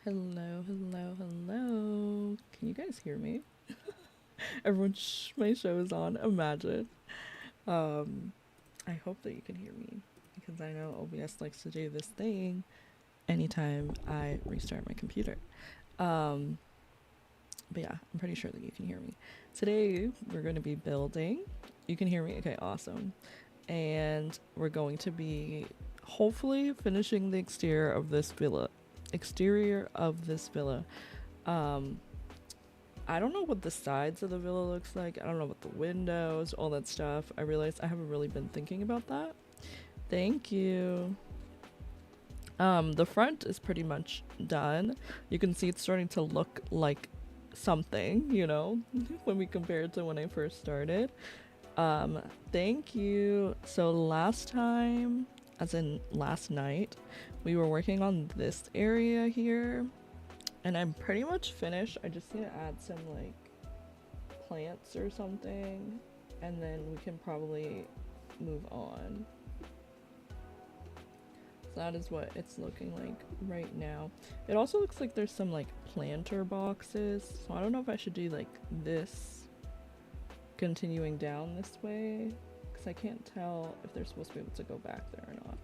Hello, hello, hello. Can you guys hear me? Everyone, shh, my show is on. Imagine. Um, I hope that you can hear me because I know OBS likes to do this thing anytime I restart my computer. Um, but yeah, I'm pretty sure that you can hear me. Today, we're going to be building. You can hear me? Okay, awesome. And we're going to be hopefully finishing the exterior of this villa. Exterior of this villa. Um, I don't know what the sides of the villa looks like. I don't know what the windows, all that stuff. I realized I haven't really been thinking about that. Thank you. The front is pretty much done. You can see it's starting to look like something, when we compare it to when I first started. Um, Thank you. So last time, as in last night, we were working on this area here, and I'm pretty much finished. I just need to add some like plants or something, and then we can probably move on. So that is what it's looking like right now. It also looks like there's some like planter boxes, so I don't know if I should do like this continuing down this way, because I can't tell if they're supposed to be able to go back there or not.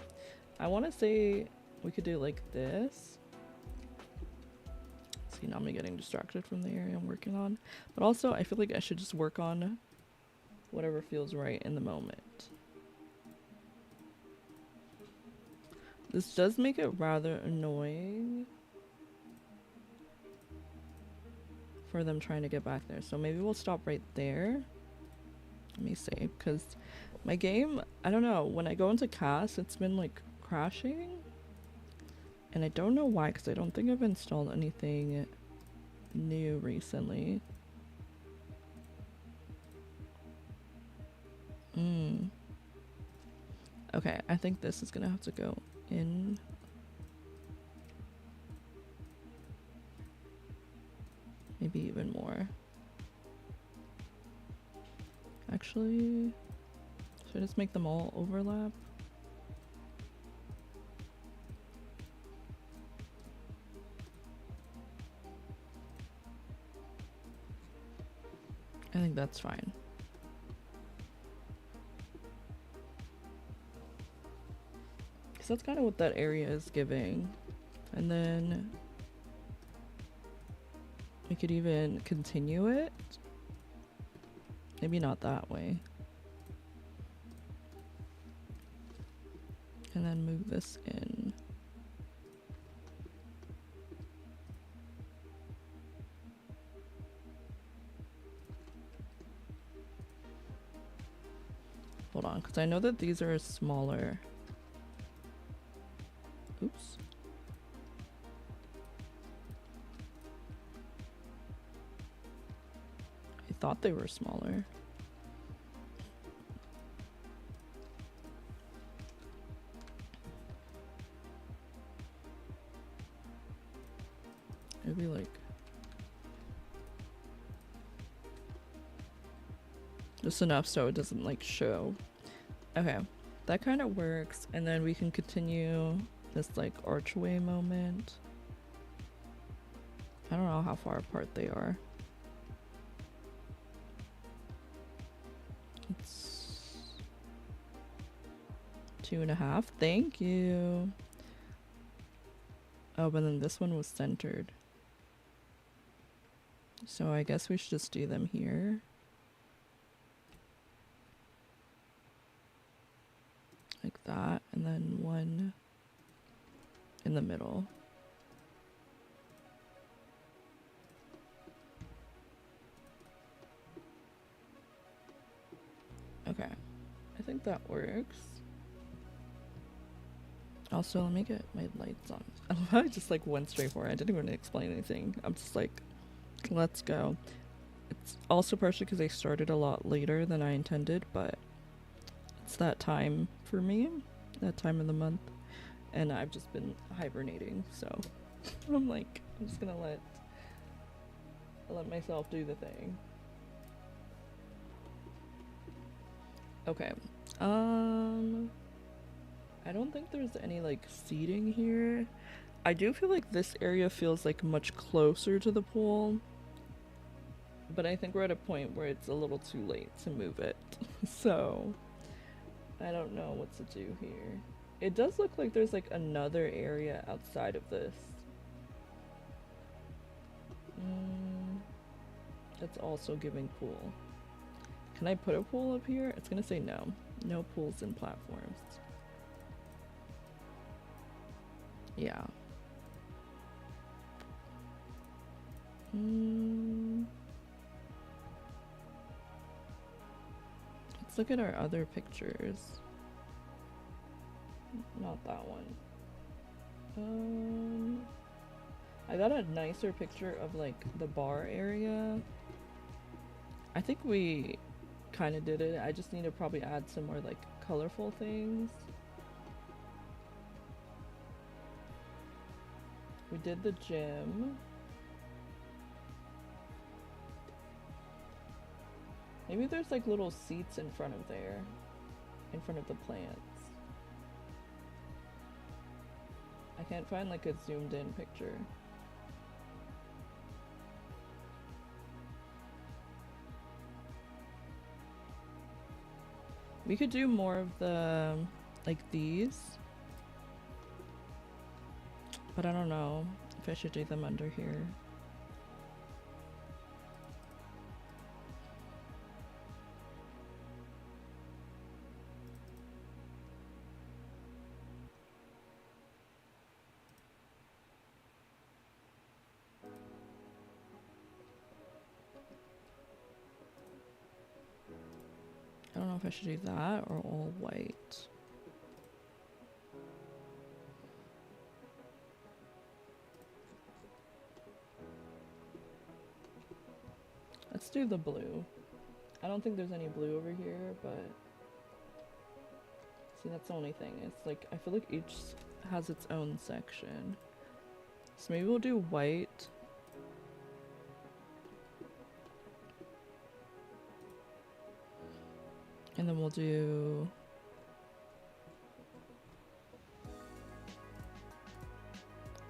I want to say we could do like this. See, now I'm getting distracted from the area I'm working on. But also, I feel like I should just work on whatever feels right in the moment. This does make it rather annoying for them trying to get back there. So maybe we'll stop right there. Let me see, because my game, I don't know, when I go into cast, it's been like crashing. And I don't know why, because I don't think I've installed anything new recently. Okay, I think this is gonna have to go in. Maybe even more. Actually, should I just make them all overlap? I think that's fine. Because that's kind of what that area is giving. And then we could even continue it. Maybe not that way. And then move this in. Hold on, because I know that these are smaller. Oops. I thought they were smaller. Maybe like just enough so it doesn't like show. Okay, that kind of works. And then we can continue this like archway moment. I don't know how far apart they are. It's 2.5. Thank you. Oh, but then this one was centered. So I guess we should just do them here. Like that, and then one in the middle. Okay, I think that works. Also, let me get my lights on. I just like went straight for it. I didn't even explain anything. I'm just like, let's go. It's also partially because I started a lot later than I intended, but it's that time for me, that time of the month, and I've just been hibernating, so I'm like, I'm just gonna let myself do the thing. Okay. I don't think there's any like seating here. I do feel like this area feels like much closer to the pool, but I think we're at a point where it's a little too late to move it. So I don't know what to do here. It does look like there's like another area outside of this. That's also giving pool. Can I put a pool up here? It's gonna say no. No pools and platforms. Yeah. Let's look at our other pictures. Not that one. I got a nicer picture of like the bar area. I think we kind of did it. I just need to probably add some more like colorful things. We did the gym. Maybe there's like little seats in front of there, in front of the plants. I can't find like a zoomed in picture. We could do more of the, like these. But I don't know if I should do them under here. I don't know if I should do that or all white. Let's do the blue. I don't think there's any blue over here, but see, that's the only thing. It's like, I feel like each has its own section. So maybe we'll do white. And then we'll do...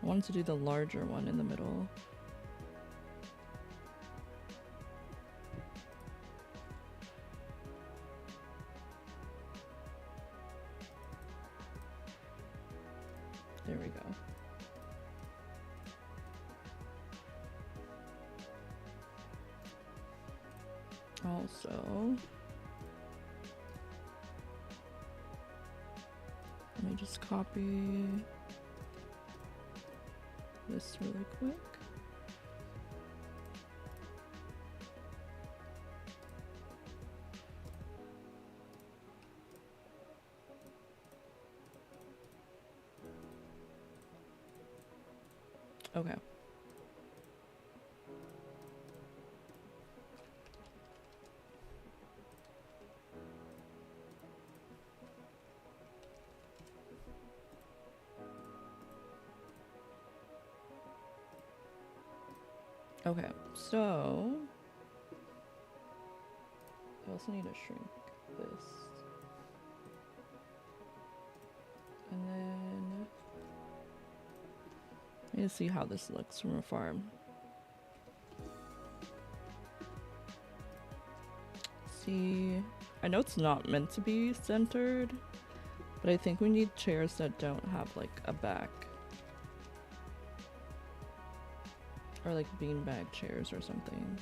I wanted to do the larger one in the middle. There we go. Also, let me just copy this really quick. Okay. Okay, so I also need to shrink this. And then I need to see how this looks from afar. See, I know it's not meant to be centered, but I think we need chairs that don't have like a back. Or like beanbag chairs or something.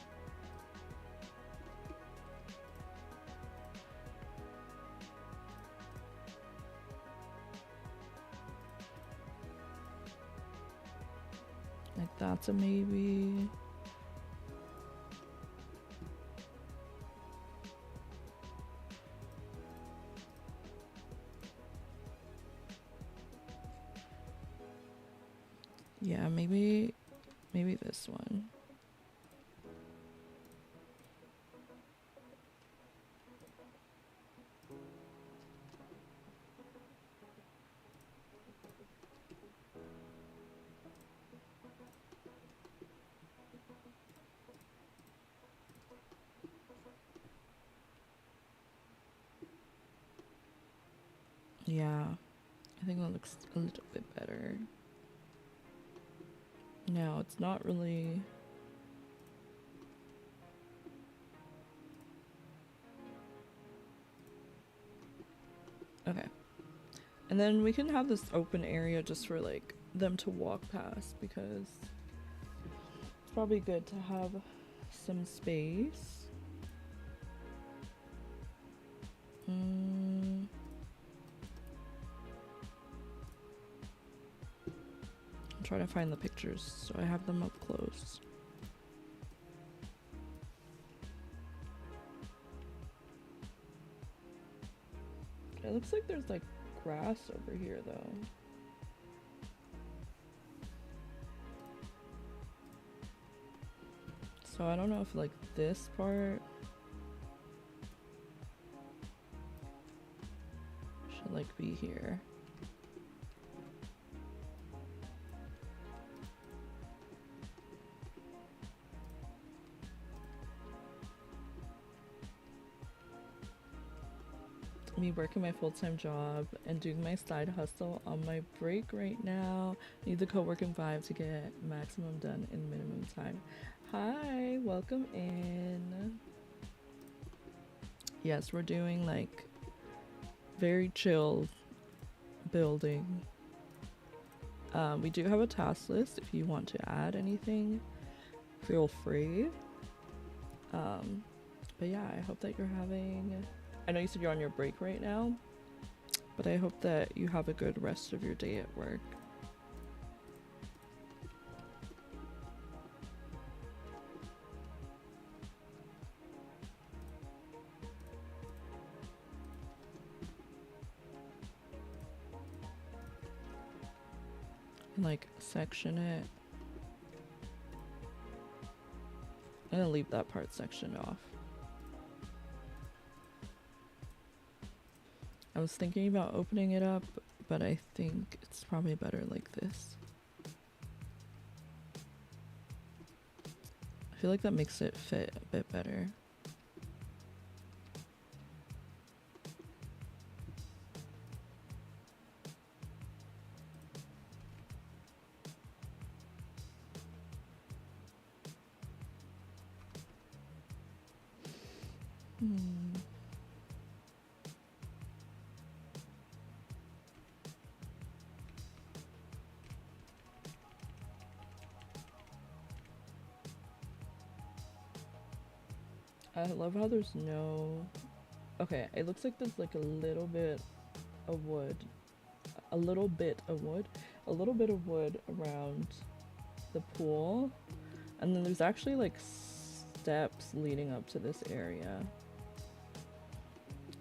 Like that's a maybe. Yeah, maybe this one. Yeah, I think that looks a little bit better. Now, it's not really... Okay. And then we can have this open area just for like them to walk past, because it's probably good to have some space. I'm trying to find the pictures so I have them up close. It looks like there's like grass over here though. So I don't know if like this part should like be here. Me working my full-time job and doing my side hustle on my break right now. Need the co-working vibe to get maximum done in minimum time. Hi, welcome in. Yes, we're doing like very chill building. We do have a task list. If you want to add anything, feel free. But yeah, I hope that you're having... I know you said you're on your break right now, but I hope that you have a good rest of your day at work. And like section it. I'm gonna leave that part sectioned off. I was thinking about opening it up, but I think it's probably better like this. I feel like that makes it fit a bit better. I love how there's no... Okay, it looks like there's like a little bit of wood. A little bit of wood around the pool. And then there's actually like steps leading up to this area.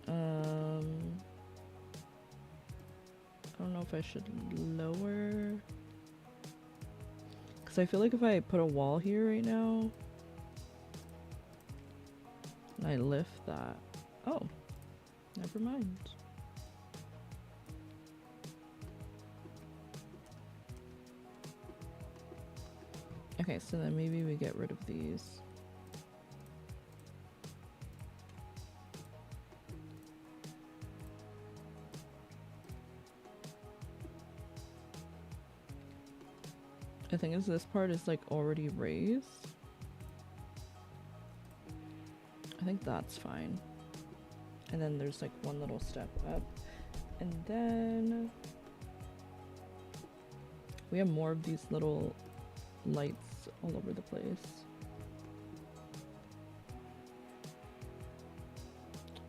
I don't know if I should lower... Because I feel like if I put a wall here right now... and I lift that... Oh, never mind. Okay, so then maybe we get rid of these. The thing is, this part is like already raised. I think that's fine. And then there's like one little step up. And then we have more of these little lights all over the place.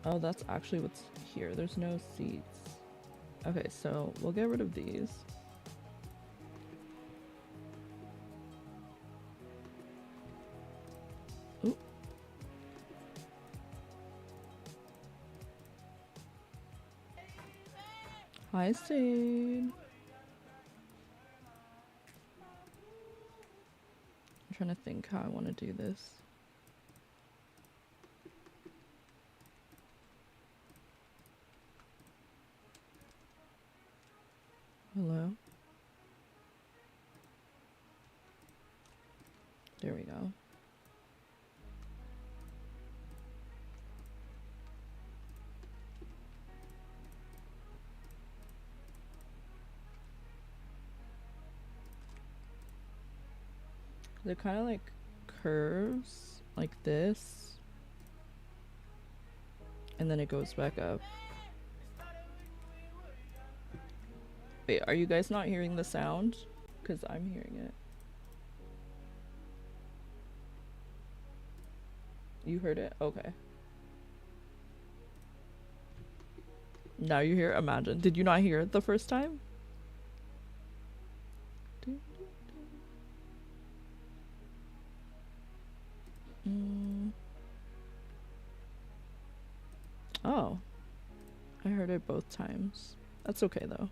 Oh, that's actually what's here. There's no seats. Okay, so we'll get rid of these. Ooh. Hi, Sade. I'm trying to think how I want to do this. Hello? There we go. They're kind of like curves, like this, and then it goes back up. Wait, are you guys not hearing the sound? Because I'm hearing it. You heard it? Okay. Now you hear it? Imagine. Did you not hear it the first time? Oh. I heard it both times. That's okay though.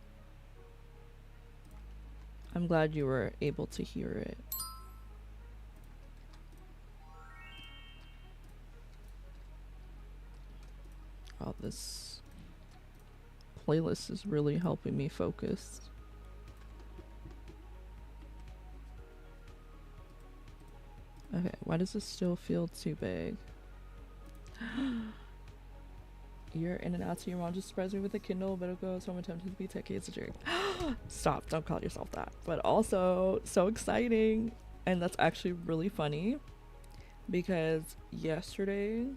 I'm glad you were able to hear it. Oh, this playlist is really helping me focus. Okay, why does this still feel too big? You're in and out, so your mom just surprised me with a Kindle, but it goes home attempting to be techie. It's a jerk. Stop, don't call yourself that. But also, so exciting. And that's actually really funny because yesterday,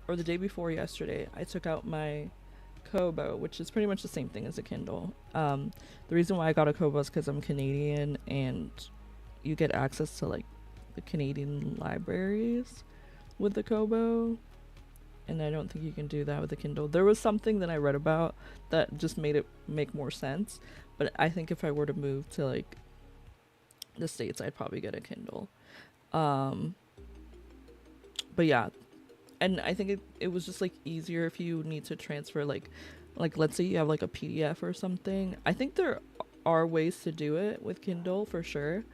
or the day before yesterday, I took out my Kobo, which is pretty much the same thing as a Kindle. The reason why I got a Kobo is because I'm Canadian and you get access to like the Canadian libraries with the Kobo. And I don't think you can do that with a Kindle. There was something that I read about that just made it make more sense. But I think if I were to move to like the States, I'd probably get a Kindle. But yeah. And I think it was just like easier if you need to transfer like let's say you have like a PDF or something. I think there are ways to do it with Kindle for sure.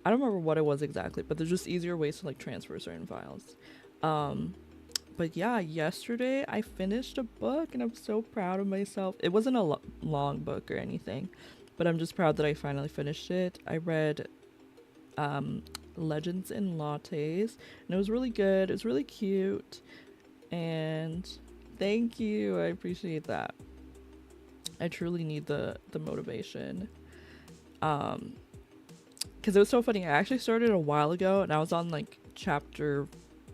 I don't remember what it was exactly, but there's just easier ways to like transfer certain files. But yeah, yesterday I finished a book and I'm so proud of myself. It wasn't a long book or anything, but I'm just proud that I finally finished it. I read Legends in Lattes and it was really good. It was really cute. And thank you. I appreciate that. I truly need the motivation. Because it was so funny. I actually started a while ago and I was on like chapter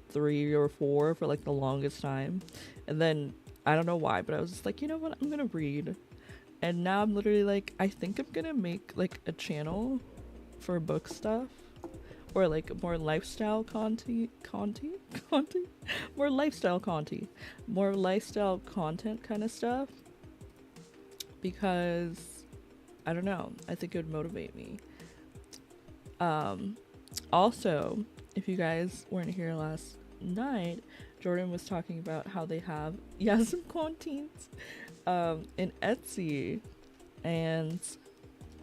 3 or 4 for like the longest time, and then I don't know why, but I was just like, you know what, I'm gonna read. And now I'm literally like, I think I'm gonna make like a channel for book stuff or like more lifestyle content more lifestyle content kind of stuff, because I don't know, I think it would motivate me. Also, if you guys weren't here last night, Jordan was talking about how they have some contents in Etsy, and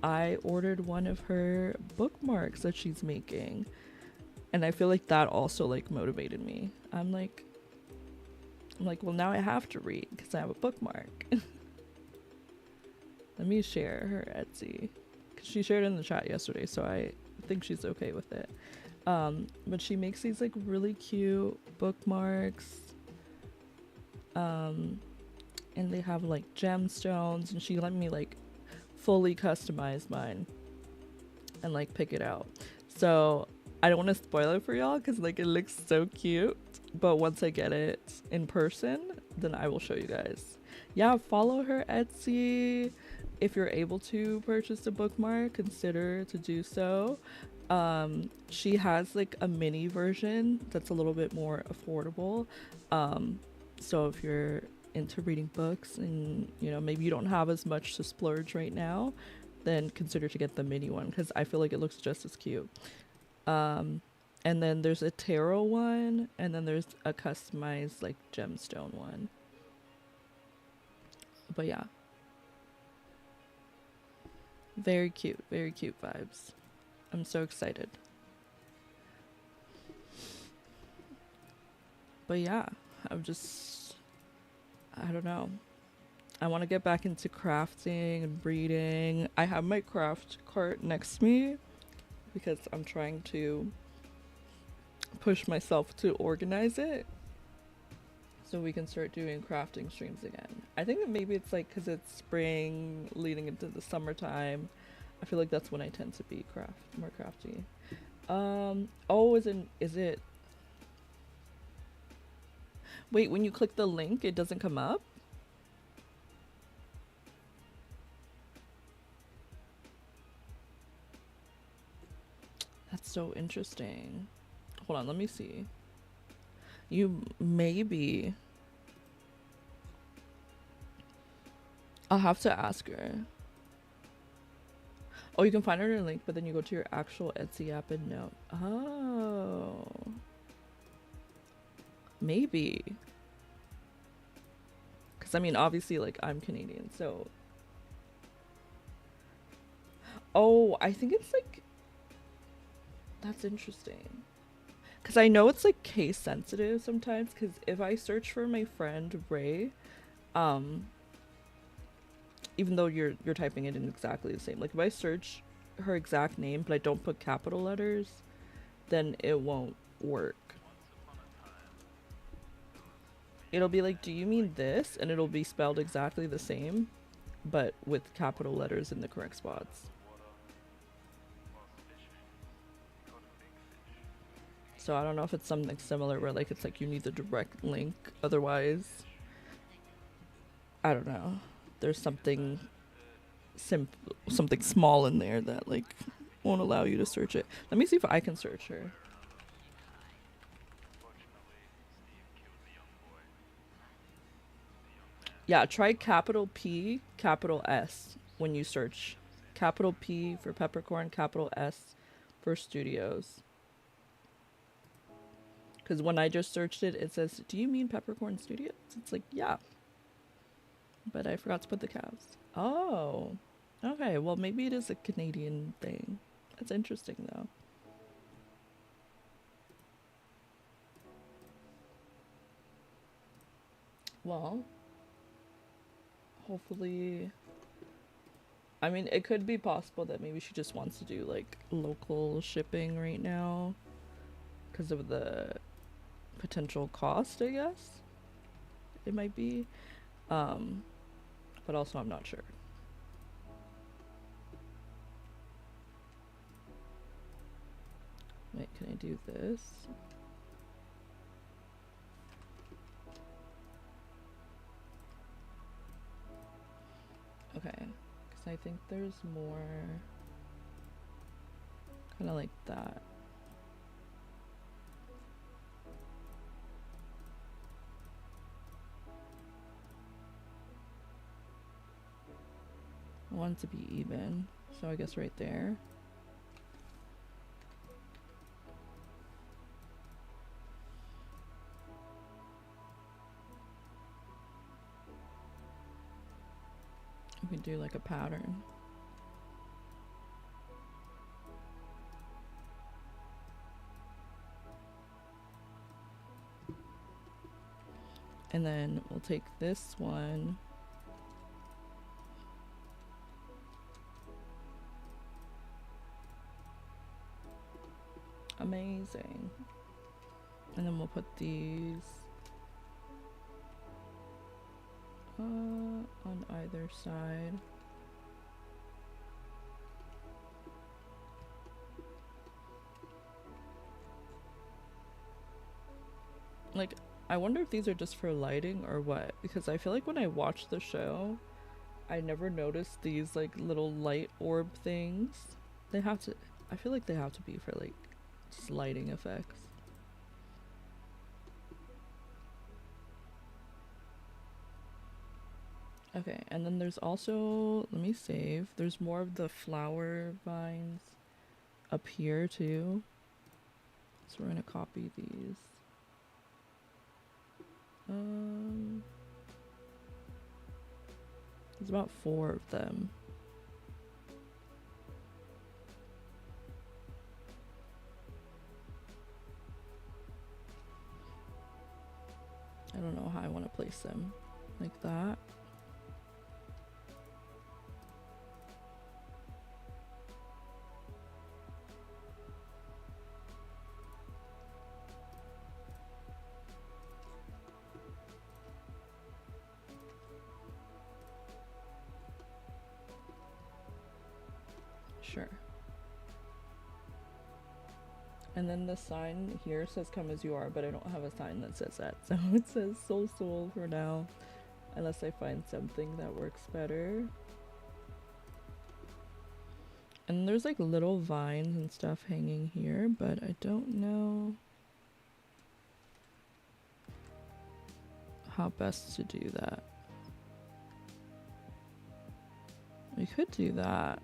I ordered one of her bookmarks that she's making, and I feel like that also like motivated me. I'm like, well, now I have to read because I have a bookmark. Let me share her Etsy, because she shared it in the chat yesterday, so I think she's okay with it. But she makes these like really cute bookmarks, and they have like gemstones, and she let me like fully customize mine and like pick it out. So I don't want to spoil it for y'all because like it looks so cute, but once I get it in person, then I will show you guys. Yeah, follow her Etsy. If you're able to purchase a bookmark, consider to do so. She has like a mini version that's a little bit more affordable. So if you're into reading books and you know maybe you don't have as much to splurge right now, then consider to get the mini one because I feel like it looks just as cute. And then there's a tarot one, and then there's a customized like gemstone one. But yeah, very cute vibes. I'm so excited. But yeah, I don't know. I want to get back into crafting and reading. I have my craft cart next to me because I'm trying to push myself to organize it so we can start doing crafting streams again. I think that maybe it's like because it's spring leading into the summertime. I feel like that's when I tend to be more crafty. Oh, is it, wait, when you click the link, it doesn't come up? That's so interesting. Hold on, let me see. You maybe. I'll have to ask her. Oh, you can find her in a link, but then you go to your actual Etsy app and no. Oh. Maybe. Because, I mean, obviously, like, I'm Canadian, so. Oh, I think it's like. That's interesting. Because I know it's like case sensitive sometimes. Because if I search for my friend Ray, um, even though you're typing it in exactly the same, like if I search her exact name but I don't put capital letters, then it won't work. It'll be like, do you mean this? And it'll be spelled exactly the same, but with capital letters in the correct spots. So I don't know if it's something similar where like it's like you need the direct link, otherwise I don't know. There's something small in there that like won't allow you to search it. Let me see if I can search her. Yeah, try capital P, capital S when you search. Capital P for peppercorn, capital S for studios. Because when I just searched it, it says, do you mean Peppercorn Studios? It's like, yeah. But I forgot to put the caps. Oh. Okay, well, maybe it is a Canadian thing. That's interesting, though. Well, hopefully. I mean, it could be possible that maybe she just wants to do, like, local shipping right now because of the potential cost, I guess. It might be. Um, but also, I'm not sure. Wait, can I do this? Okay, because I think there's more kind of like that. I want it to be even, so I guess right there. We can do like a pattern. And then we'll take this one. Amazing. And then we'll put these on either side. Like, I wonder if these are just for lighting or what, because I feel like when I watch the show, I never noticed these like little light orb things. They have to, I feel like they have to be for like just lighting effects. Okay, and then there's also, let me save, there's more of the flower vines up here too. So we're gonna copy these. There's about 4 of them. I don't know how I want to place them. Like that. Sure. And then the sign here says come as you are, but I don't have a sign that says that. So it says soul for now, unless I find something that works better. And there's like little vines and stuff hanging here, but I don't know how best to do that. We could do that.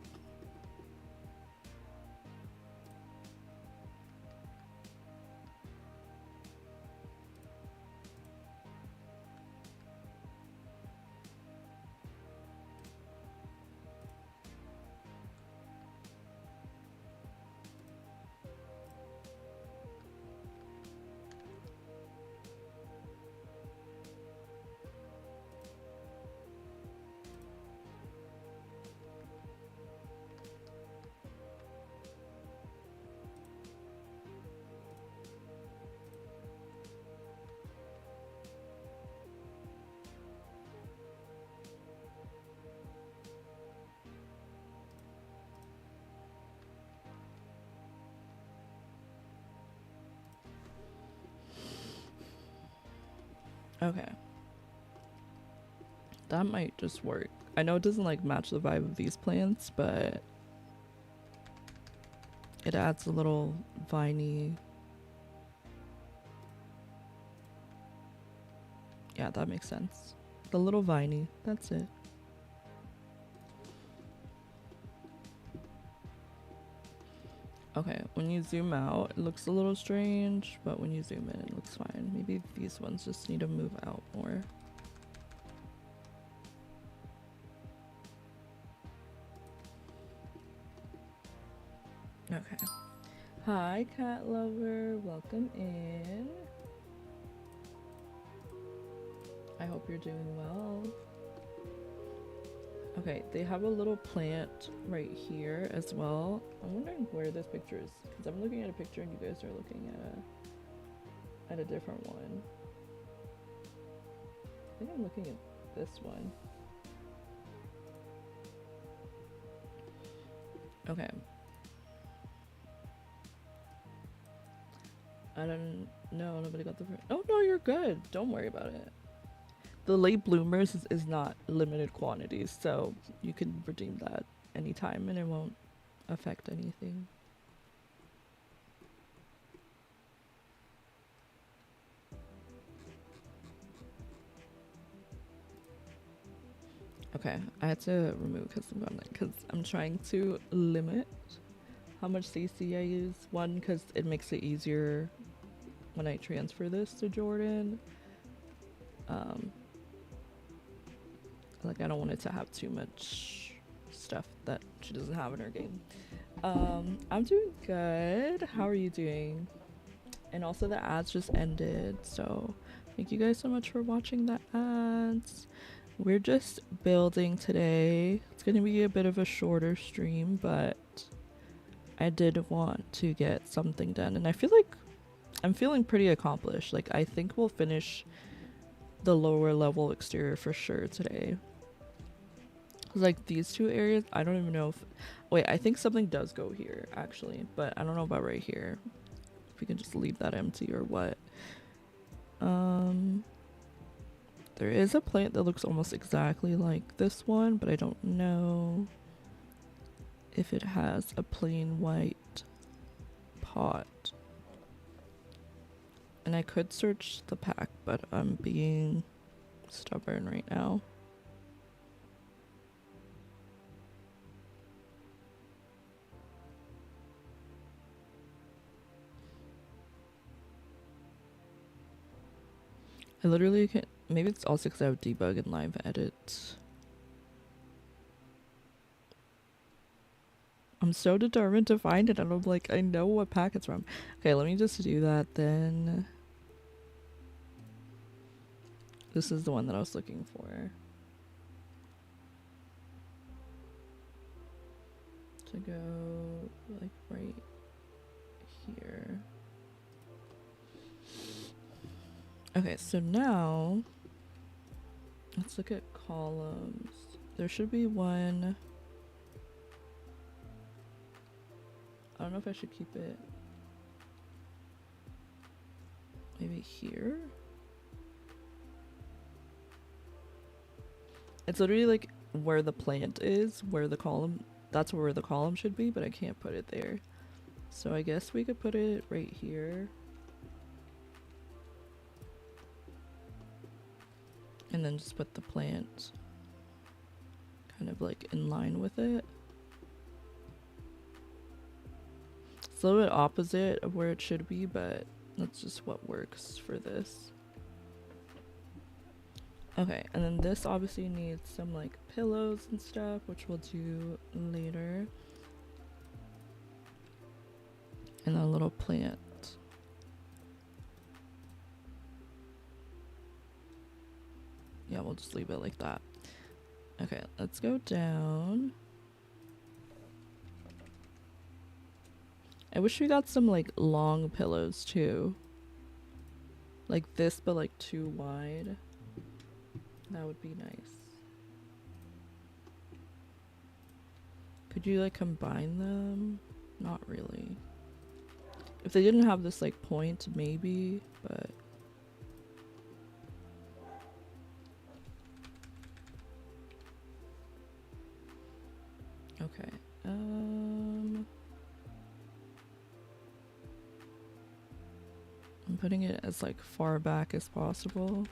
Okay. That might just work. I know it doesn't like match the vibe of these plants, but it adds a little viney. Yeah, that makes sense. The little viney, that's it. Okay, when you zoom out, it looks a little strange, but when you zoom in, it looks fine. Maybe these ones just need to move out more. Okay. Hi, cat lover. Welcome in. I hope you're doing well. Okay, they have a little plant right here as well. I'm wondering where this picture is, because I'm looking at a picture and you guys are looking at a different one. I think I'm looking at this one. Okay. I don't know, nobody got the... Oh no, you're good. Don't worry about it. The late bloomers is not limited quantities, so you can redeem that anytime and it won't affect anything. Okay, I had to remove because I'm trying to limit how much CC I use. One, because it makes it easier when I transfer this to Jordan. Like I don't want it to have too much stuff that she doesn't have in her game. I'm doing good. How are you doing? And also the ads just ended, so thank you guys so much for watching the ads. We're just building today. It's gonna be a bit of a shorter stream, but I did want to get something done, and I feel like I'm feeling pretty accomplished. Like I think we'll finish the lower level exterior for sure today. Like these two areas, I don't even know if... Wait, I think something does go here actually, but I don't know about right here. If we can just leave that empty or what. There is a plant that looks almost exactly like this one, but I don't know if it has a plain white pot. And I could search the pack, but I'm being stubborn right now. I literally can't... Maybe it's also because I have debug and live edit. I'm so determined to find it, and I'm like, I know what pack it's from. Okay, let me just do that then. This is the one that I was looking for. To go, like, right here. Okay, so now let's look at columns. There should be one. I don't know if I should keep it maybe here. It's literally like where the plant is, where the column, that's where the column should be, but I can't put it there. So I guess we could put it right here. And then just put the plant kind of like in line with it. It's a little bit opposite of where it should be, but that's just what works for this. Okay, and then this obviously needs some like pillows and stuff, which we'll do later. And a little plant. Yeah, we'll just leave it like that. Okay, let's go down. I wish we got some like long pillows too. Like this, but like too wide. That would be nice. Could you like combine them? Not really. If they didn't have this like point, maybe, but okay. I'm putting it as like far back as possible.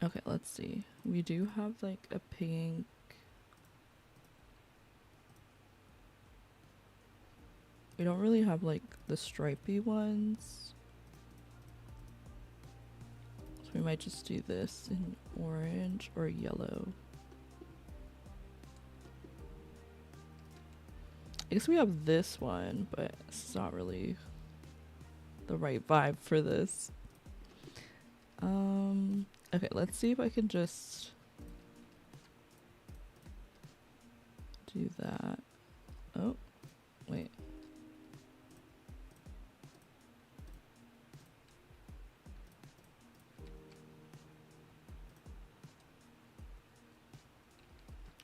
Okay, let's see. We do have like a pink. We don't really have like the stripy ones. So we might just do this in orange or yellow. I guess we have this one, but it's not really the right vibe for this. Okay, let's see if I can just do that. Oh, wait.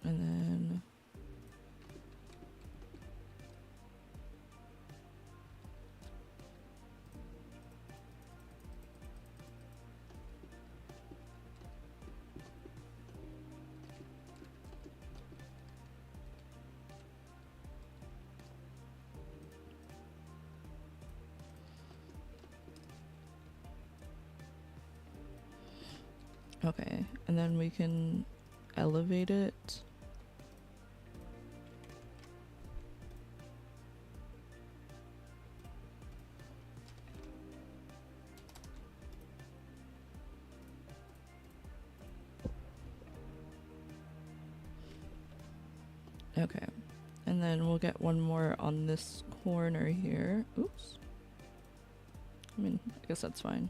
And then okay, and then we can elevate it. Okay, and then we'll get one more on this corner here. Oops. I mean, I guess that's fine.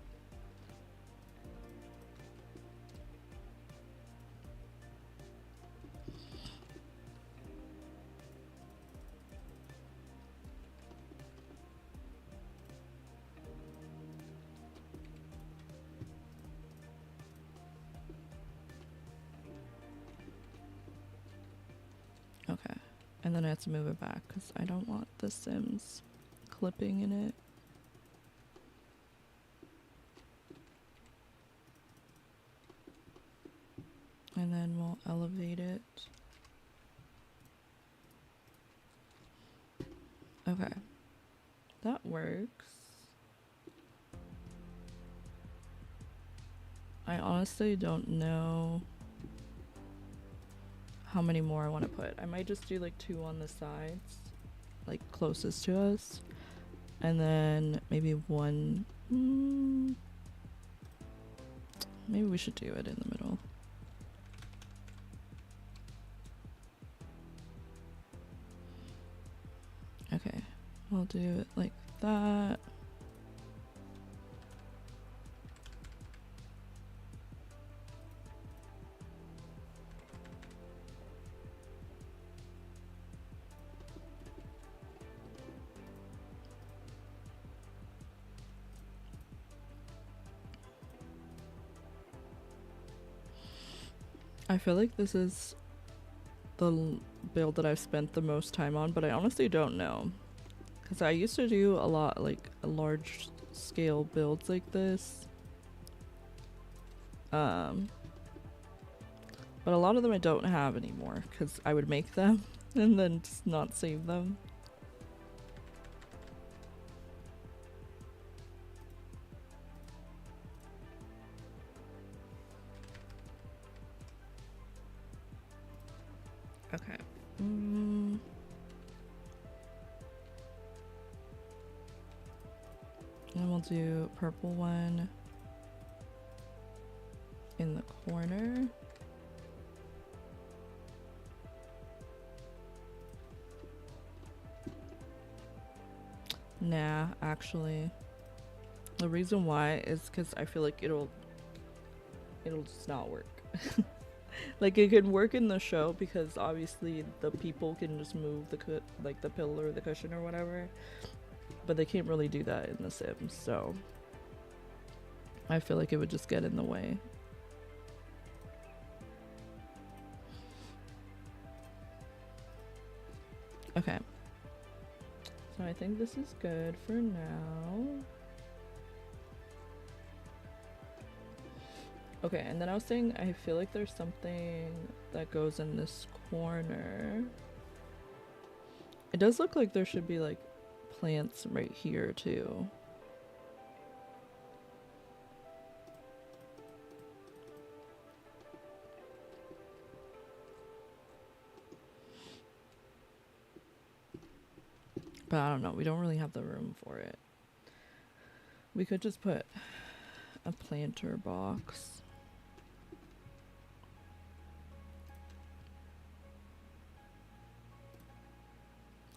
Okay, and then I have to move it back because I don't want the Sims clipping in it. And then we'll elevate it. Okay, that works. I honestly don't know how many more I want to put. I might just do like 2 on the sides, like closest to us, and then maybe 1. Maybe we should do it in the middle. Okay, we'll do it like that. I feel like this is the build that I've spent the most time on, but I honestly don't know. Because I used to do a lot, like, a large scale builds like this. But a lot of them I don't have anymore, because I would make them and then just not save them. Okay. And we'll do purple one in the corner. Nah, actually. The reason why is because I feel like it'll just not work. Like, it can work in the show because obviously the people can just move like the pillow or the cushion or whatever, but they can't really do that in The Sims, so I feel like it would just get in the way. Okay, so I think this is good for now. Okay, and then I was saying I feel like there's something that goes in this corner. It does look like there should be like plants right here too. But I don't know, we don't really have the room for it. We could just put a planter box.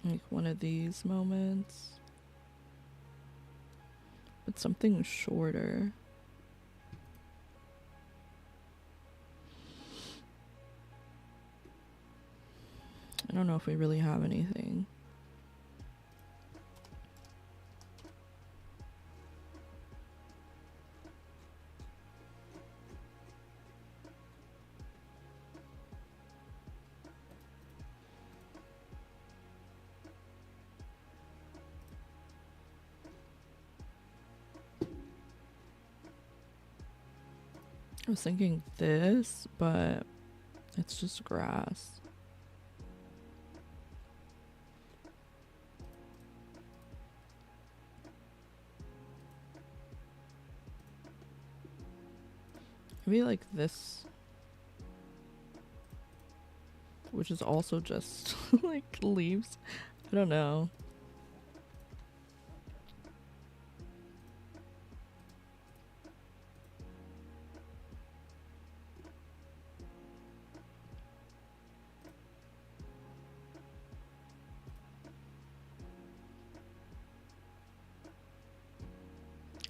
Like one of these moments. But something shorter. I don't know if we really have anything. I was thinking this, but it's just grass. Maybe like this, which is also just like leaves. I don't know.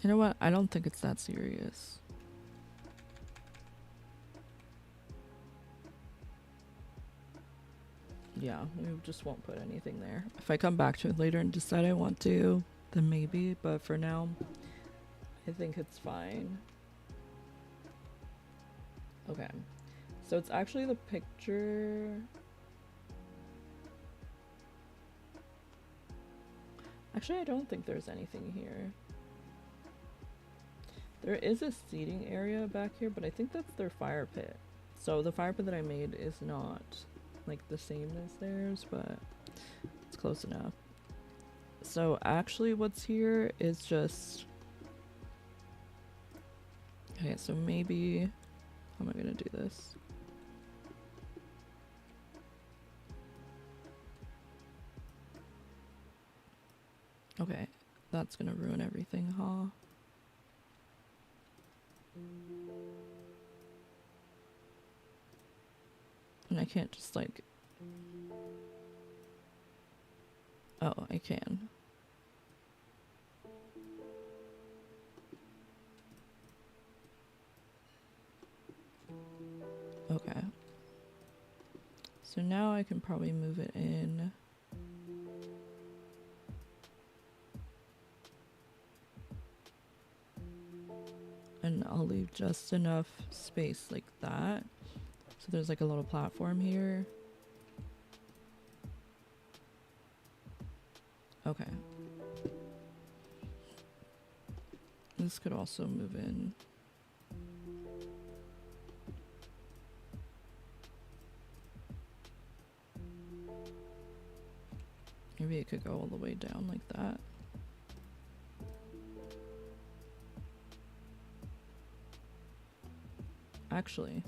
You know what? I don't think it's that serious. Yeah, we just won't put anything there. If I come back to it later and decide I want to, then maybe, but for now, I think it's fine. Okay, so it's actually the picture. Actually, I don't think there's anything here. There is a seating area back here, but I think that's their fire pit. So the fire pit that I made is not like the same as theirs, but it's close enough. So actually what's here is just... Okay, so maybe... How am I gonna do this? Okay, that's gonna ruin everything, huh? And I can't just like... Oh, I can. Okay. So now I can probably move it in. And I'll leave just enough space like that. So there's like a little platform here. Okay. This could also move in. Maybe it could go all the way down like that. Actually,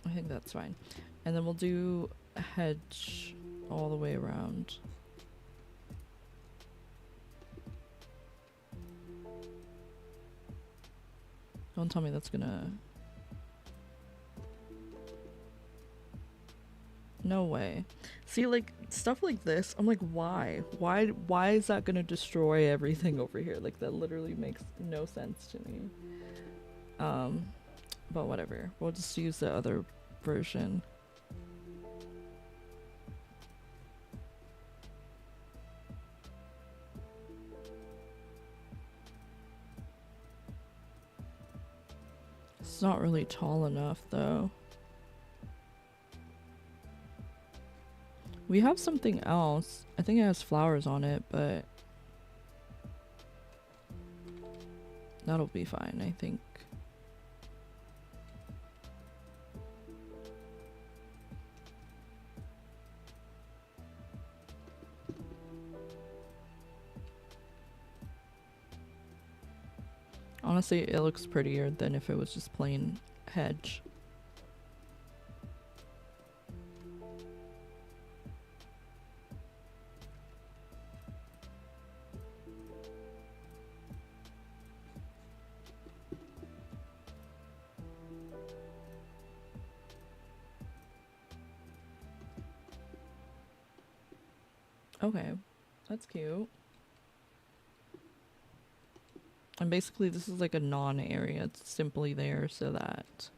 I think that's fine. And then we'll do a hedge all the way around. Don't tell me that's gonna... No way. See, like, stuff like this, I'm like, why? Why is that gonna destroy everything over here? Like, that literally makes no sense to me. But whatever. We'll just use the other version. It's not really tall enough, though. We have something else. I think it has flowers on it, but that'll be fine, I think. Honestly, it looks prettier than if it was just plain hedge. Okay, that's cute. And basically this is like a non-area. It's simply there so that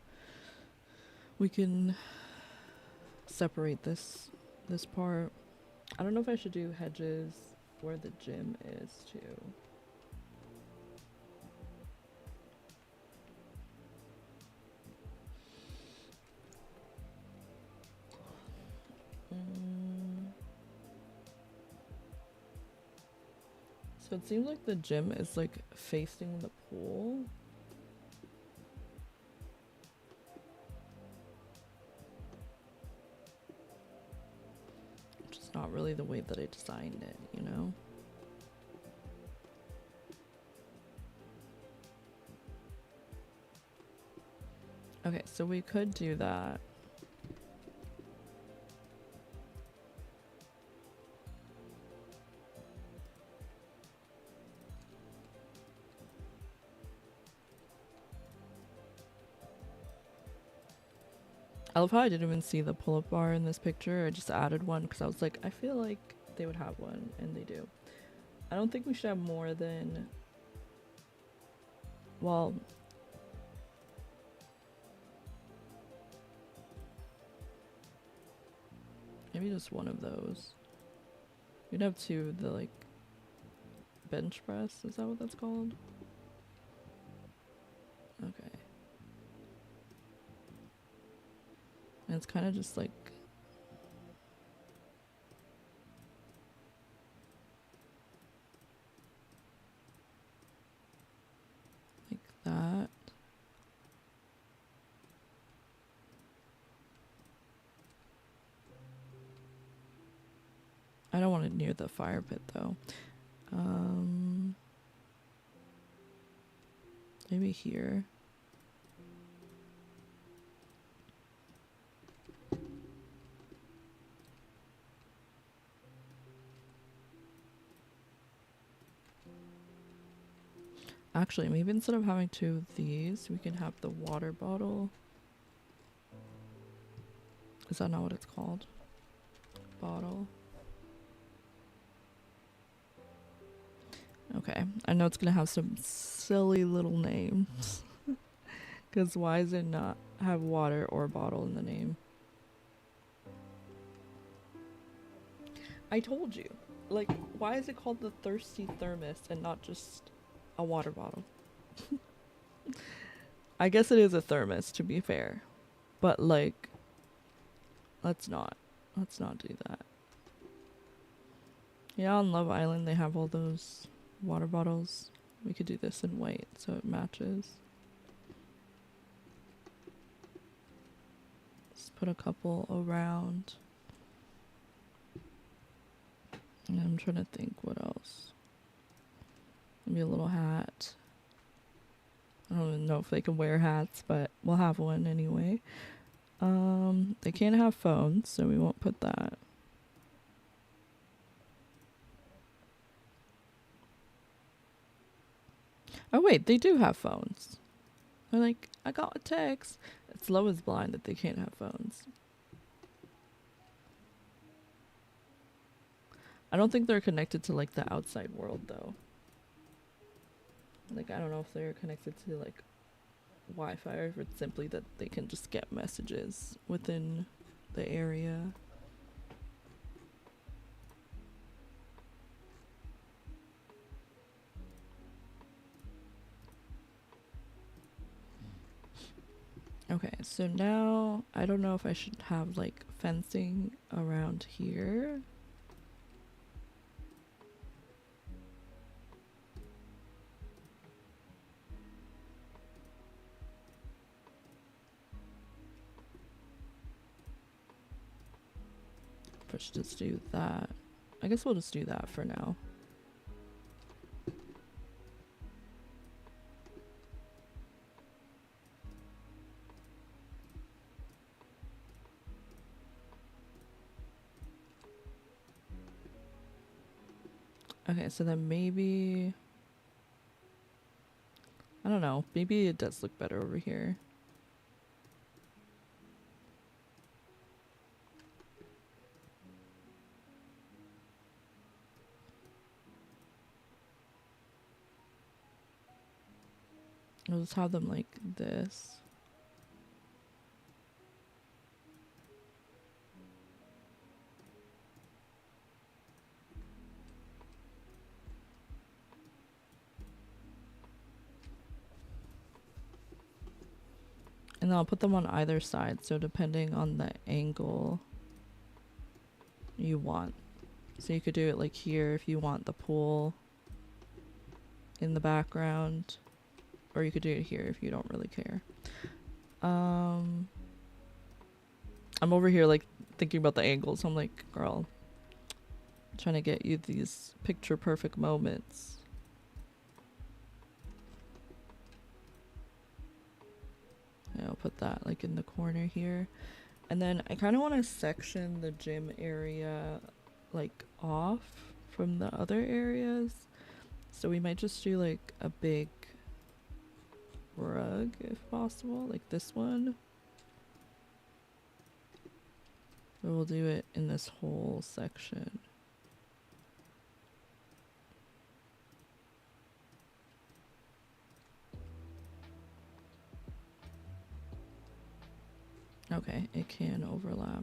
we can separate this part. I don't know if I should do hedges where the gym is too. So it seems like the gym is like facing the pool. Which is not really the way that I designed it, you know? Okay, so we could do that. I love how I didn't even see the pull-up bar in this picture. I just added one because I was like, I feel like they would have one, and they do. I don't think we should have more than... Well... maybe just one of those. You'd have two of the, like, bench press. Is that what that's called? Okay. And it's kind of just like that. I don't want it near the fire pit though. Maybe here. Actually, maybe instead of having two of these, we can have the water bottle. Is that not what it's called? Bottle. Okay, I know it's gonna have some silly little names. Because why does it not have water or bottle in the name? I told you. Like, why is it called the Thirsty Thermos and not just a water bottle? I guess it is a thermos, to be fair. But, like, let's not. Let's not do that. Yeah, on Love Island, they have all those water bottles. We could do this in white so it matches. Just put a couple around. And I'm trying to think what else. Maybe a little hat. I don't even know if they can wear hats, but we'll have one anyway. They can't have phones, so we won't put that. Oh wait, they do have phones. They're like, I got a text. It's Low is blind that they can't have phones. I don't think they're connected to like the outside world though. Like I don't know if they're connected to like Wi-Fi or if it's simply that they can just get messages within the area. Okay, so now I don't know if I should have like fencing around here. If I should just do that. I guess we'll just do that for now. Okay, so then maybe... I don't know. Maybe it does look better over here. I'll just have them like this. And then I'll put them on either side, so depending on the angle you want. So you could do it like here if you want the pool in the background, or you could do it here if you don't really care. I'm over here like thinking about the angles. I'm like, girl, I'm trying to get you these picture perfect moments. Yeah, I'll put that like in the corner here. And then I kind of want to section the gym area like off from the other areas. So we might just do like a big rug if possible, like this one. But we'll do it in this whole section. Okay, it can overlap.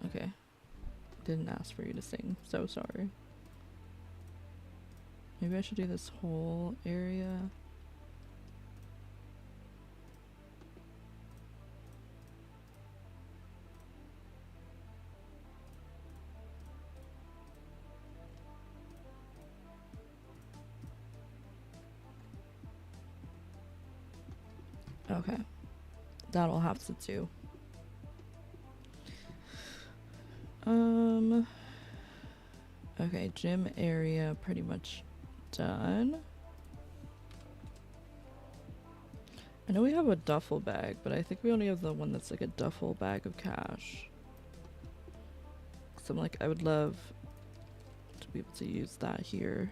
Okay. Didn't ask for you to sing. So sorry. Maybe I should do this whole area. Okay. That'll have to do. Okay, gym area pretty much done. I know we have a duffel bag, but I think we only have the one that's like a duffel bag of cash. So I'm like, I would love to be able to use that here.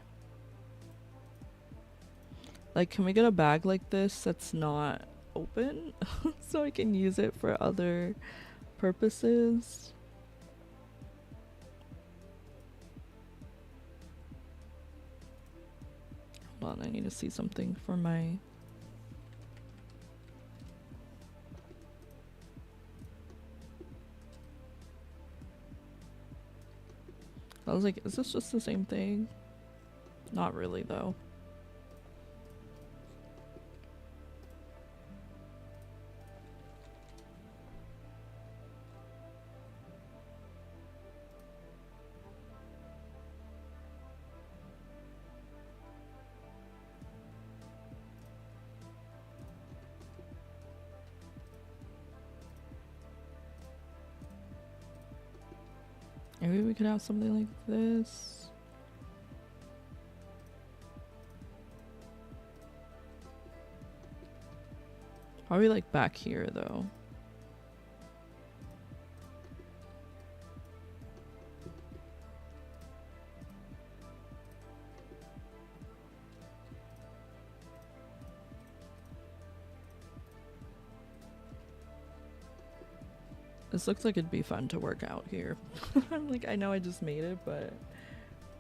Like, can we get a bag like this that's not open so I can use it for other purposes. Hold on, I need to see something for my... I was like, is this just the same thing? Not really, though. Maybe we could have something like this. Probably like back here though. This looks like it'd be fun to work out here. Like, I know I just made it, but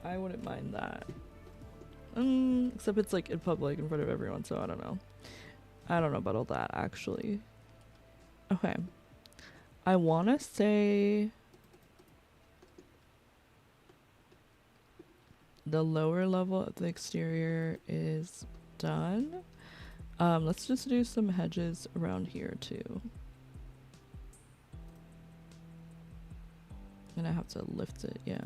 I wouldn't mind that. Except it's like in public in front of everyone, so I don't know. I don't know about all that, actually. Okay. I want to say the lower level of the exterior is done. Let's just do some hedges around here, too. And I have to lift it, yeah.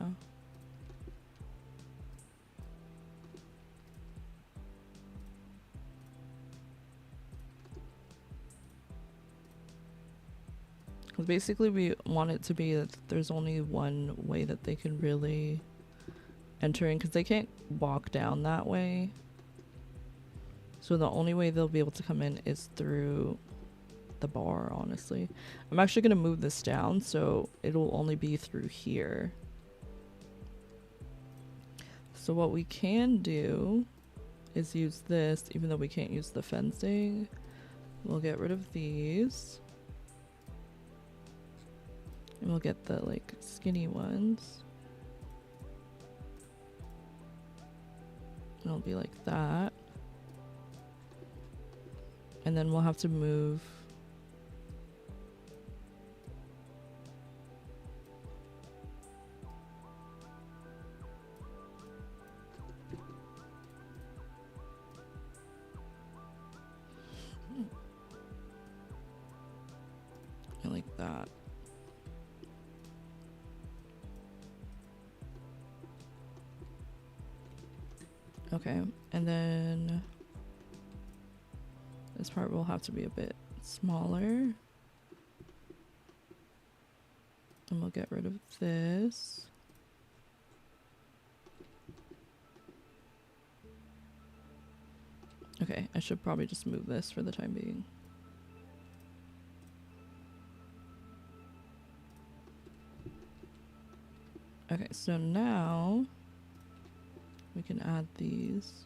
Basically, we want it to be that there's only one way that they can really enter in, because they can't walk down that way. So the only way they'll be able to come in is through the bar, honestly. I'm actually going to move this down, so it'll only be through here. So what we can do is use this, even though we can't use the fencing. We'll get rid of these. And we'll get the, like, skinny ones. It'll be like that. And then we'll have to move like that. Okay, and then this part will have to be a bit smaller. And we'll get rid of this. Okay, I should probably just move this for the time being. Okay, so now we can add these.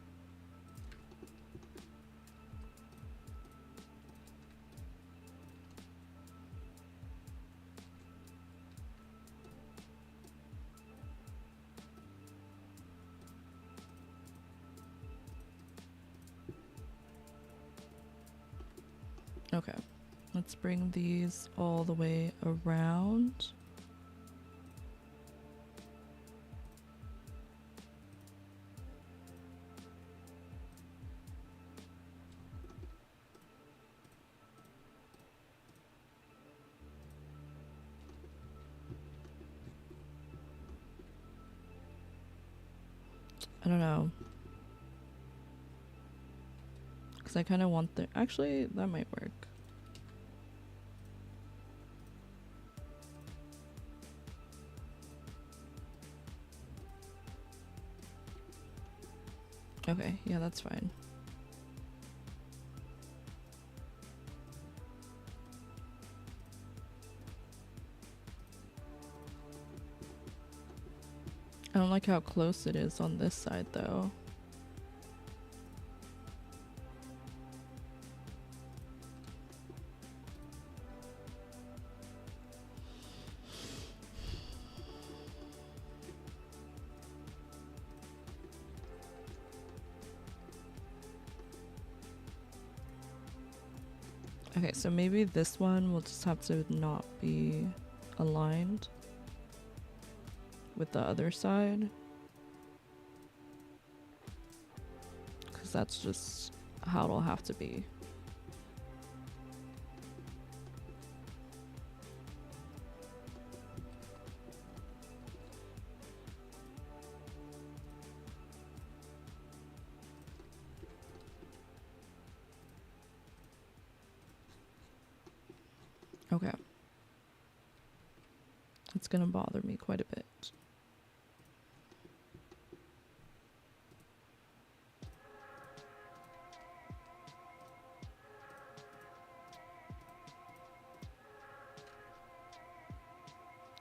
Okay, let's bring these all the way around. I don't know. Because I kind of want the... Actually, that might work. Okay, yeah, that's fine. I don't like how close it is on this side, though. Okay, so maybe this one will just have to not be aligned with the other side, because that's just how it'll have to be. Okay. It's gonna bother me quite a bit.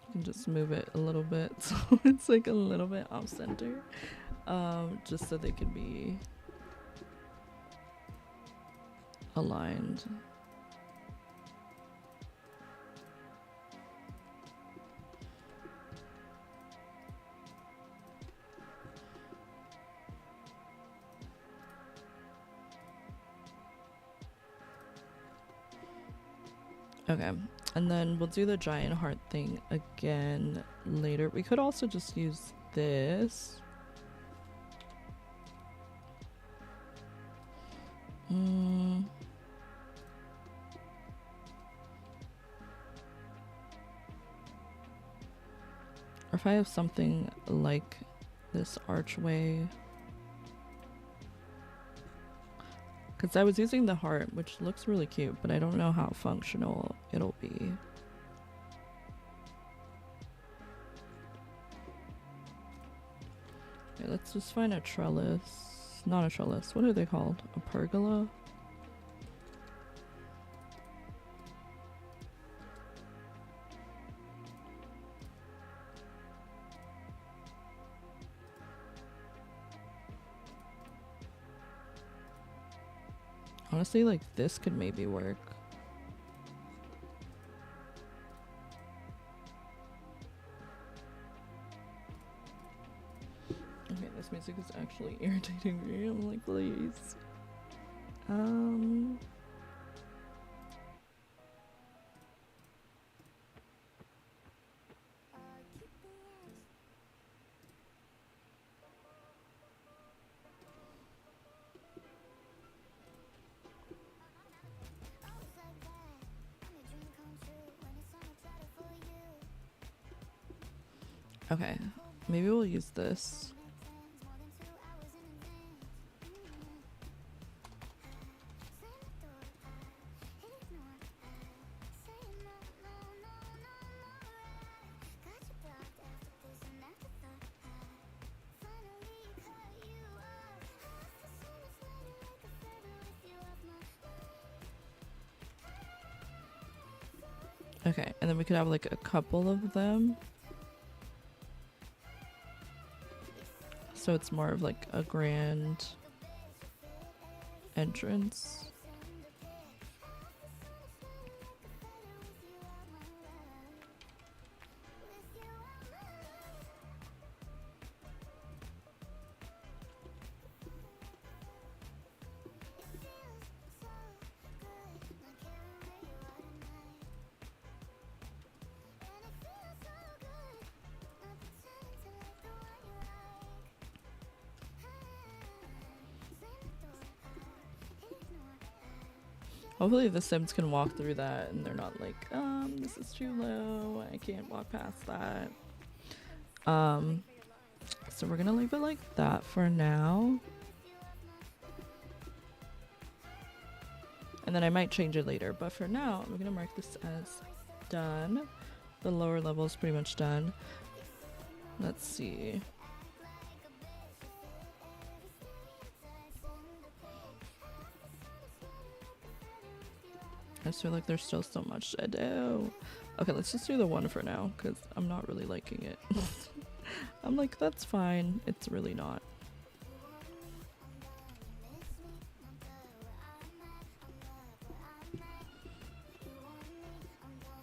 You can just move it a little bit so it's like a little bit off center, just so they can be aligned. Okay, and then we'll do the giant heart thing again later. We could also just use this. Or if I have something like this archway. Because I was using the heart, which looks really cute, but I don't know how functional it'll be. Okay, let's just find a trellis. Not a trellis. What are they called? A pergola? Honestly, like this could maybe work. Okay, this music is actually irritating me. I'm like, please. Okay, maybe we'll use this. Okay, and then we could have like a couple of them. So it's more of like a grand entrance. Hopefully the Sims can walk through that and they're not like, this is too low, I can't walk past that. So we're gonna leave it like that for now. And then I might change it later, but for now, I'm gonna mark this as done. The lower level is pretty much done. Let's see. I just feel like there's still so much to do. Okay, let's just do the one for now, because I'm not really liking it. I'm like, that's fine. It's really not.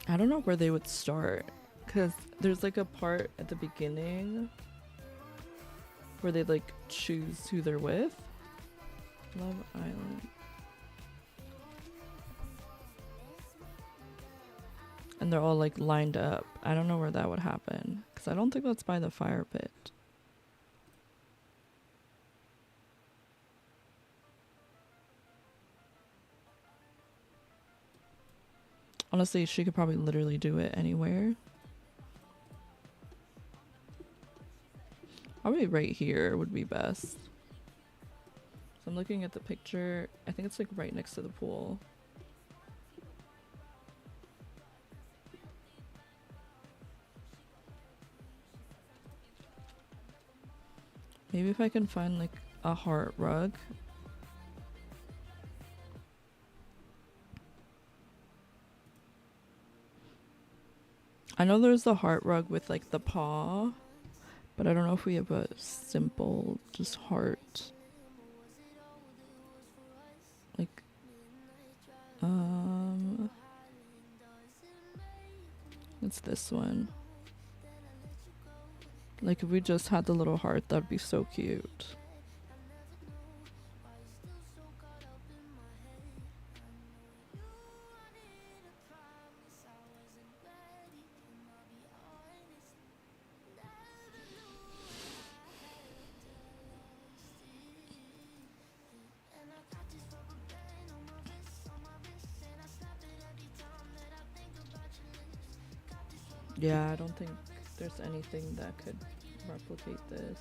I don't know where they would start, because there's like a part at the beginning where they like choose who they're with. Love Island. and they're all like lined up. I don't know where that would happen because I don't think that's by the fire pit. Honestly, she could probably literally do it anywhere. Probably right here would be best. So I'm looking at the picture. I think it's like right next to the pool. Maybe if I can find like a heart rug. I know there's the heart rug with like the paw, but I don't know if we have a simple just heart. Like, it's this one. Like if we just had the little heart, that'd be so cute. Yeah, I don't think there's anything that could replicate this.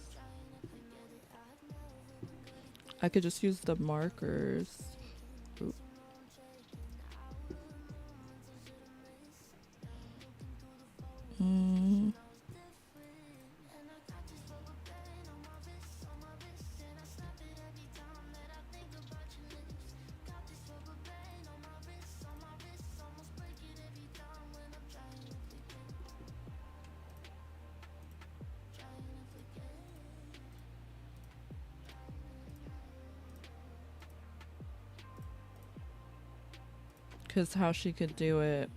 I could just use the markers. Oop. Because how she could do it,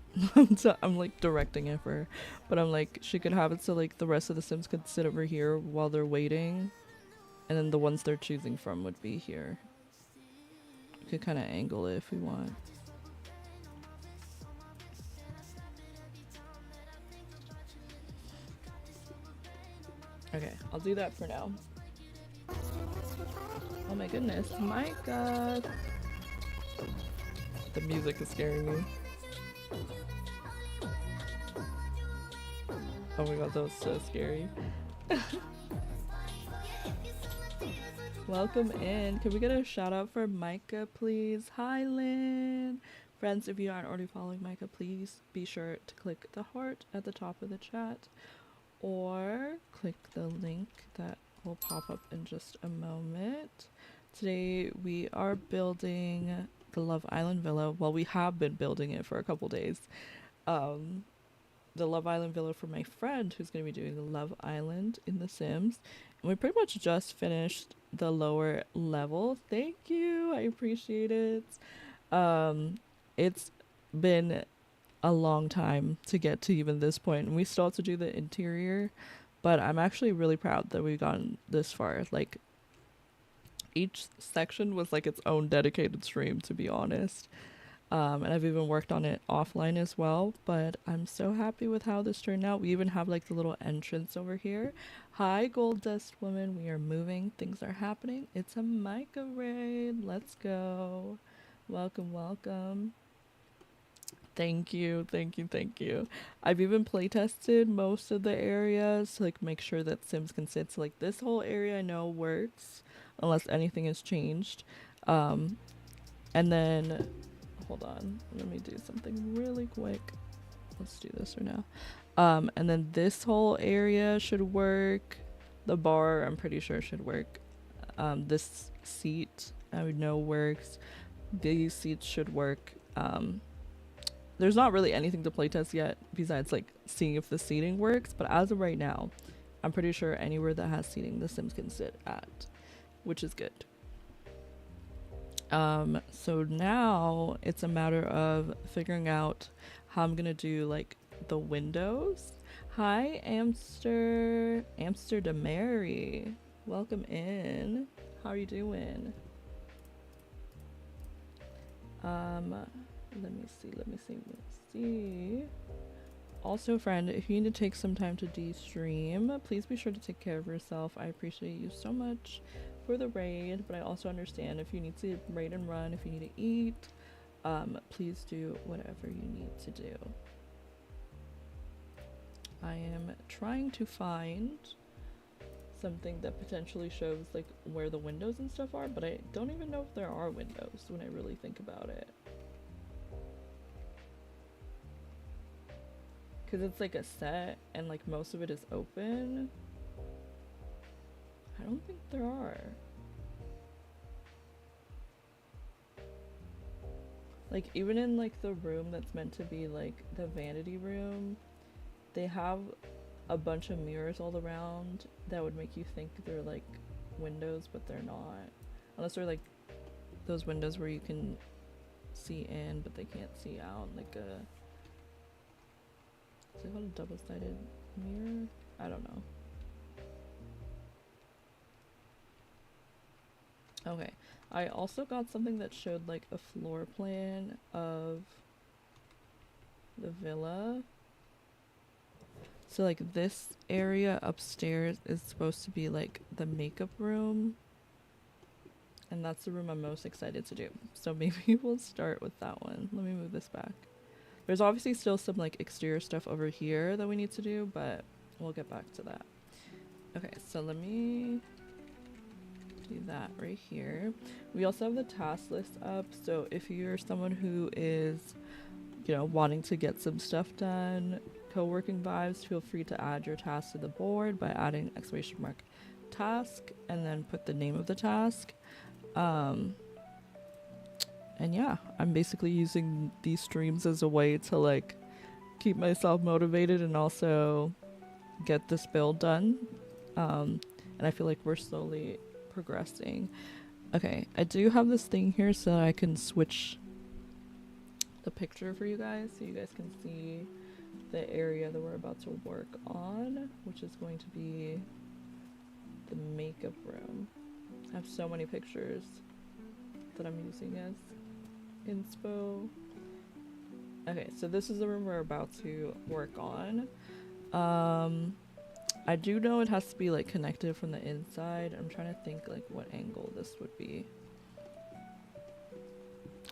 I'm like directing it for her, but I'm like, she could have it so like the rest of the Sims could sit over here while they're waiting, and then the ones they're choosing from would be here. We could kind of angle it if we want. Okay, I'll do that for now. Oh my goodness, my god. The music is scaring me. Oh my god, that was so scary. Welcome in. Can we get a shout out for Micah, please? Hi, Lynn. Friends, if you aren't already following Micah, please be sure to click the heart at the top of the chat or click the link that will pop up in just a moment. Today we are building the Love Island Villa. Well, we have been building it for a couple days. The Love Island Villa for my friend who's going to be doing the Love Island in The Sims. And we pretty much just finished the lower level. Thank you. I appreciate it. It's been a long time to get to even this point. And we still have to do the interior. But I'm actually really proud that we've gotten this far. Like, each section was like its own dedicated stream, to be honest. And I've even worked on it offline as well, but I'm so happy with how this turned out. We even have like the little entrance over here. Hi, Gold Dust Woman. We are moving. Things are happening. It's a Micah raid. Let's go. Welcome, welcome. Thank you, thank you, thank you. I've even playtested most of the areas to like make sure that Sims can sit. So like this whole area I know works unless anything has changed. And then hold on, let me do something really quick. Let's do this right now. And then this whole area should work. The bar, I'm pretty sure should work. This seat I would know works. These seats should work. There's not really anything to playtest yet besides like seeing if the seating works, but as of right now, I'm pretty sure anywhere that has seating the Sims can sit at, which is good. So now it's a matter of figuring out how I'm gonna do like the windows. Hi, Amsterdam Mary. Welcome in. How are you doing? Let me see. Also, friend, if you need to take some time to de-stream, please be sure to take care of yourself. I appreciate you so much for the raid, but I also understand if you need to raid and run, if you need to eat, please do whatever you need to do. I am trying to find something that potentially shows like where the windows and stuff are, but I don't even know if there are windows when I really think about it. Because it's like a set and like most of it is open. I don't think there are. Like even in like the room that's meant to be like the vanity room, they have a bunch of mirrors all around that would make you think they're like windows, but they're not. Unless they're like those windows where you can see in but they can't see out, like a, is it called a double-sided mirror? I don't know. Okay, I also got something that showed like a floor plan of the villa. So like this area upstairs is supposed to be like the makeup room, and that's the room I'm most excited to do. So maybe we'll start with that one. Let me move this back. There's obviously still some like exterior stuff over here that we need to do, but we'll get back to that. Okay, so let me do that right here. We also have the task list up, so if you're someone who is, you know, wanting to get some stuff done, co-working vibes, feel free to add your task to the board by adding !task and then put the name of the task. And yeah, I'm basically using these streams as a way to like keep myself motivated and also get this build done. And I feel like we're slowly progressing. Okay, I do have this thing here so I can switch the picture for you guys so you guys can see the area that we're about to work on, which is going to be the makeup room. I have so many pictures that I'm using as inspo. Okay, so this is the room we're about to work on. I do know it has to be like connected from the inside. I'm trying to think like what angle this would be.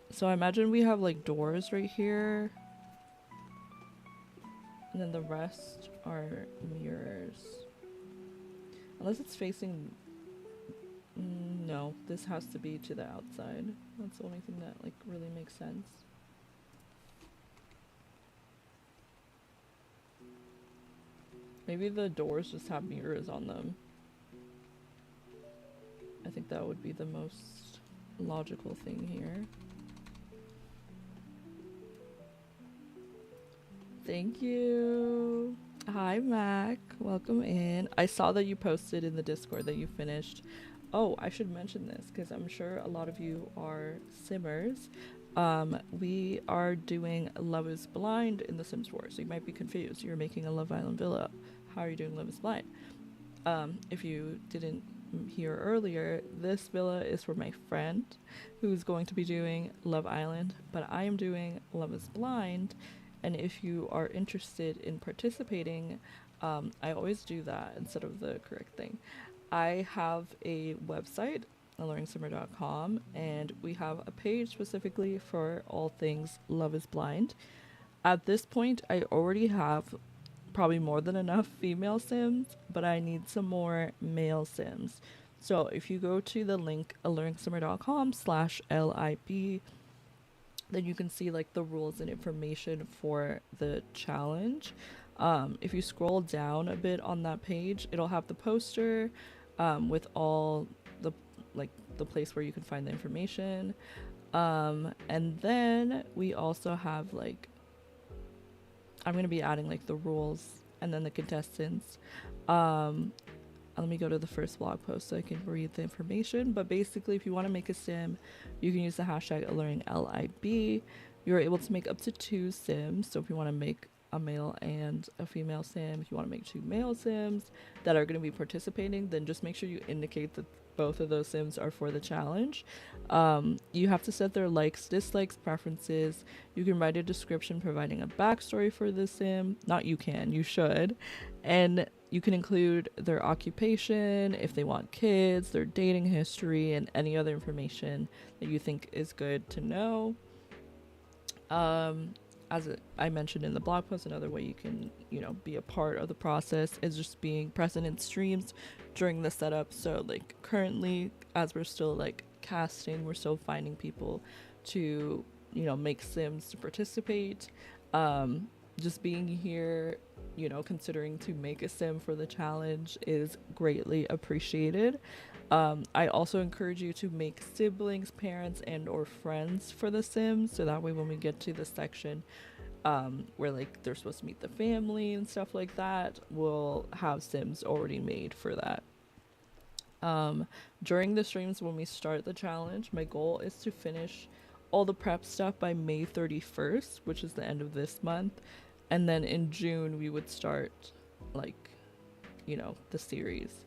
So I imagine we have like doors right here, and then the rest are mirrors. Unless it's facing, no, this has to be to the outside. That's the only thing that like really makes sense. Maybe the doors just have mirrors on them. I think that would be the most logical thing here. Thank you. Hi, Mac. Welcome in. I saw that you posted in the Discord that you finished. Oh, I should mention this because I'm sure a lot of you are simmers. We are doing Love is Blind in The Sims 4, so you might be confused. You're making a Love Island villa. How are you doing Love is Blind? If you didn't hear earlier, this villa is for my friend who's going to be doing Love Island, but I am doing Love is Blind. And if you are interested in participating, I always do that instead of the correct thing. I have a website, AlluringSimmer.com, and we have a page specifically for all things Love is Blind. At this point, I already have probably more than enough female sims, but I need some more male sims. So if you go to the link AlluringSimmer.com/LIB, then you can see like the rules and information for the challenge. If you scroll down a bit on that page, it'll have the poster with all the like the place where you can find the information. And then we also have like, I'm gonna be adding like the rules and then the contestants. Let me go to the first blog post so I can read the information. But basically, if you want to make a sim, you can use the hashtag AlluringLIB. You're able to make up to 2 sims. So if you want to make a male and a female sim, if you want to make 2 male sims that are going to be participating, then just make sure you indicate that both of those sims are for the challenge. You have to set their likes, dislikes, preferences. You can write a description providing a backstory for the sim. Not you can, you should. And you can include their occupation, if they want kids, their dating history, and any other information that you think is good to know. I mentioned in the blog post, another way you can, be a part of the process is just being present in streams during the setup. So like currently, as we're still like casting, we're still finding people to, make sims to participate. Just being here, considering to make a sim for the challenge is greatly appreciated. I also encourage you to make siblings, parents, and or friends for the sims, so that way when we get to the section where like they're supposed to meet the family and stuff like that, we'll have sims already made for that. During the streams when we start the challenge, my goal is to finish all the prep stuff by May 31st, which is the end of this month. And then in June, we would start, like, the series.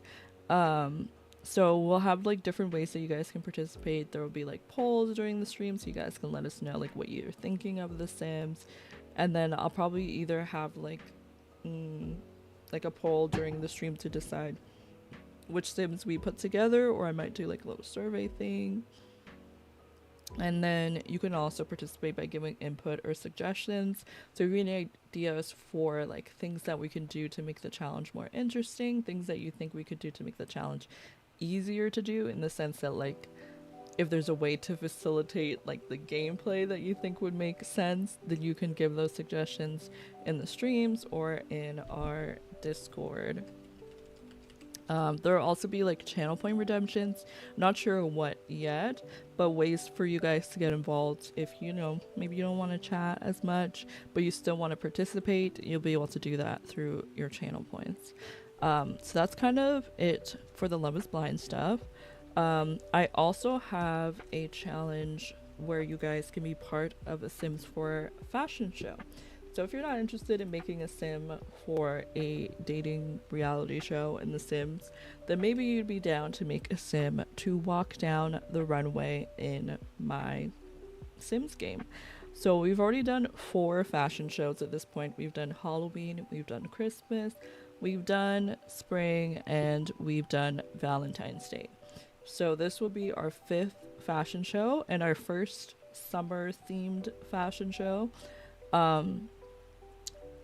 So we'll have, like, different ways that you guys can participate. There will be, like, polls during the stream, so you guys can let us know, like, what you're thinking of the Sims. And then I'll probably either have, like a poll during the stream to decide which Sims we put together, or I might do, like, a little survey thing. And then you can also participate by giving input or suggestions. So if you have any ideas for like things that we can do to make the challenge more interesting, things that you think we could do to make the challenge easier to do, in the sense that like if there's a way to facilitate like the gameplay that you think would make sense, then you can give those suggestions in the streams or in our Discord. There will also be like channel point redemptions. Not sure what yet, but ways for you guys to get involved. If maybe you don't want to chat as much, but you still want to participate, you'll be able to do that through your channel points. So that's kind of it for the Love is Blind stuff. I also have a challenge where you guys can be part of a Sims 4 fashion show. So if you're not interested in making a sim for a dating reality show in The Sims, then maybe you'd be down to make a sim to walk down the runway in my Sims game. So we've already done 4 fashion shows at this point. We've done Halloween, we've done Christmas, we've done spring, and we've done Valentine's Day. So this will be our 5th fashion show and our first summer themed fashion show.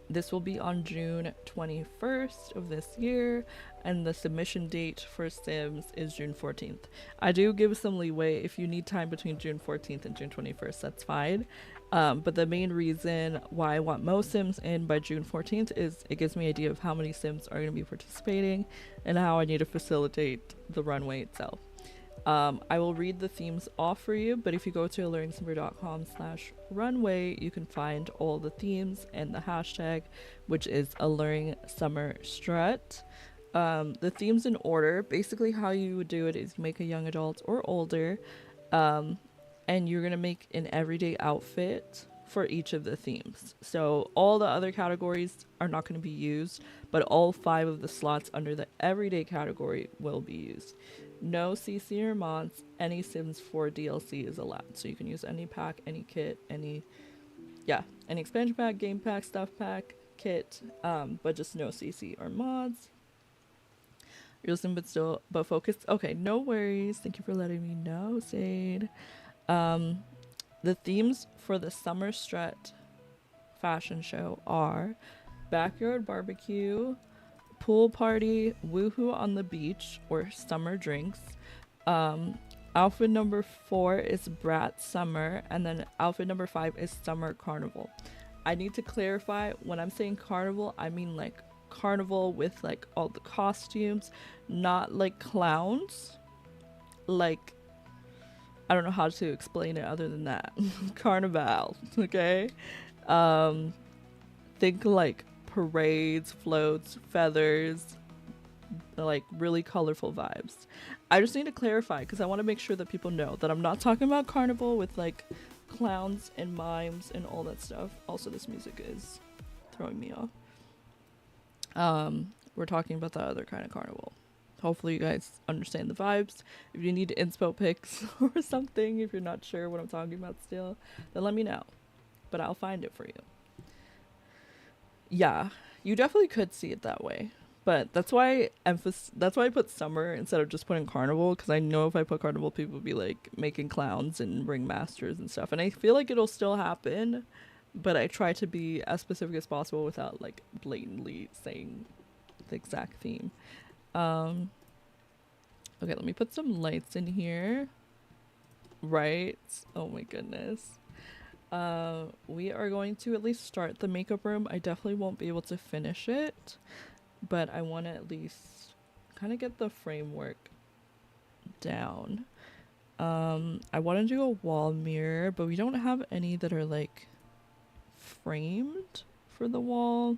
This will be on June 21st of this year, and the submission date for Sims is June 14th. I do give some leeway. If you need time between June 14th and June 21st, that's fine. But the main reason why I want most Sims in by June 14th is it gives me an idea of how many Sims are going to be participating and how I need to facilitate the runway itself. I will read the themes off for you, but if you go to AlluringSimmer.com/runway, you can find all the themes and the hashtag, which is AlluringSummerStrut. The themes in order, basically how you would do it is you make a young adult or older, and you're going to make an everyday outfit for each of the themes. So all the other categories are not going to be used, but all 5 of the slots under the everyday category will be used. No CC or mods. Any Sims 4 DLC is allowed. So you can use any pack, any kit, any expansion pack, game pack, stuff pack, kit, but just no CC or mods. Real Sim but focused. Okay, no worries. Thank you for letting me know, Sade. The themes for the Summer Strut fashion show are backyard barbecue, pool party, woohoo on the beach, or summer drinks. Outfit number 4 is Brat Summer, and then outfit number 5 is Summer Carnival. I need to clarify, when I'm saying carnival, I mean like carnival with like all the costumes, not like clowns. Like, I don't know how to explain it other than that. Carnival, okay? Think like parades, floats, feathers, like really colorful vibes. I just need to clarify because I want to make sure that people know that I'm not talking about carnival with like clowns and mimes and all that stuff. Also, this music is throwing me off. We're talking about the other kind of carnival. Hopefully you guys understand the vibes. If you need inspo pics or something, if you're not sure what I'm talking about still, then let me know. But I'll find it for you. Yeah, you definitely could see it that way. But that's why I put summer instead of just putting carnival, because I know if I put carnival, people will be like making clowns and ringmasters and stuff. And I feel like it'll still happen, but I try to be as specific as possible without like blatantly saying the exact theme. Um okay, let me put some lights in here. Right? Oh my goodness. We are going to at least start the makeup room. I definitely won't be able to finish it, but I want to at least kind of get the framework down. I want to do a wall mirror, but we don't have any that are like framed for the wall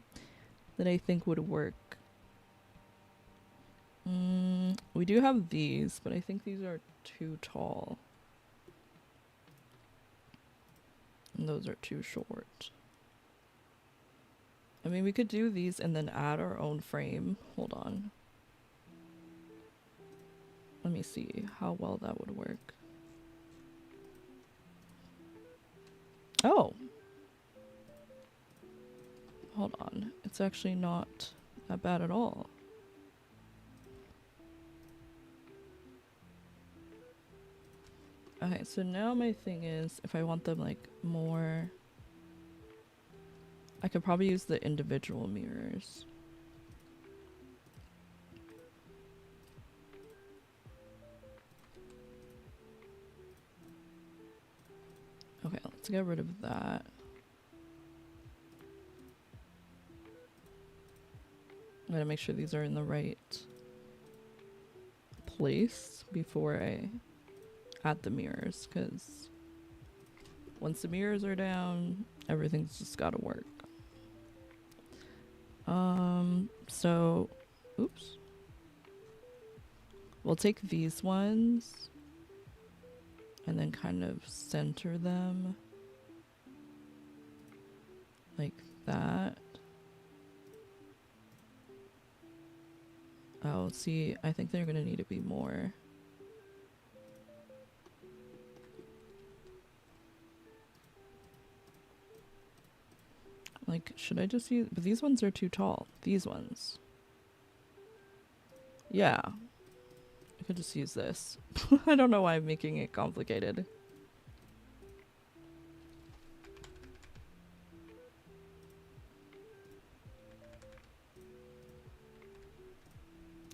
that I think would work. We do have these, but I think these are too tall. And those are too short. I mean, we could do these and then add our own frame. Hold on. Let me see how well that would work. Oh. Hold on. It's actually not that bad at all. Okay, so now my thing is, if I want them like more, I could probably use the individual mirrors. Okay, let's get rid of that. I'm gonna make sure these are in the right place before I add the mirrors, because once the mirrors are down, everything's just gotta work. So, oops. We'll take these ones and then kind of center them like that. Oh, see, I think they're gonna need to be more. Like, should I just use, but these ones are too tall. These ones. Yeah. I could just use this. I don't know why I'm making it complicated.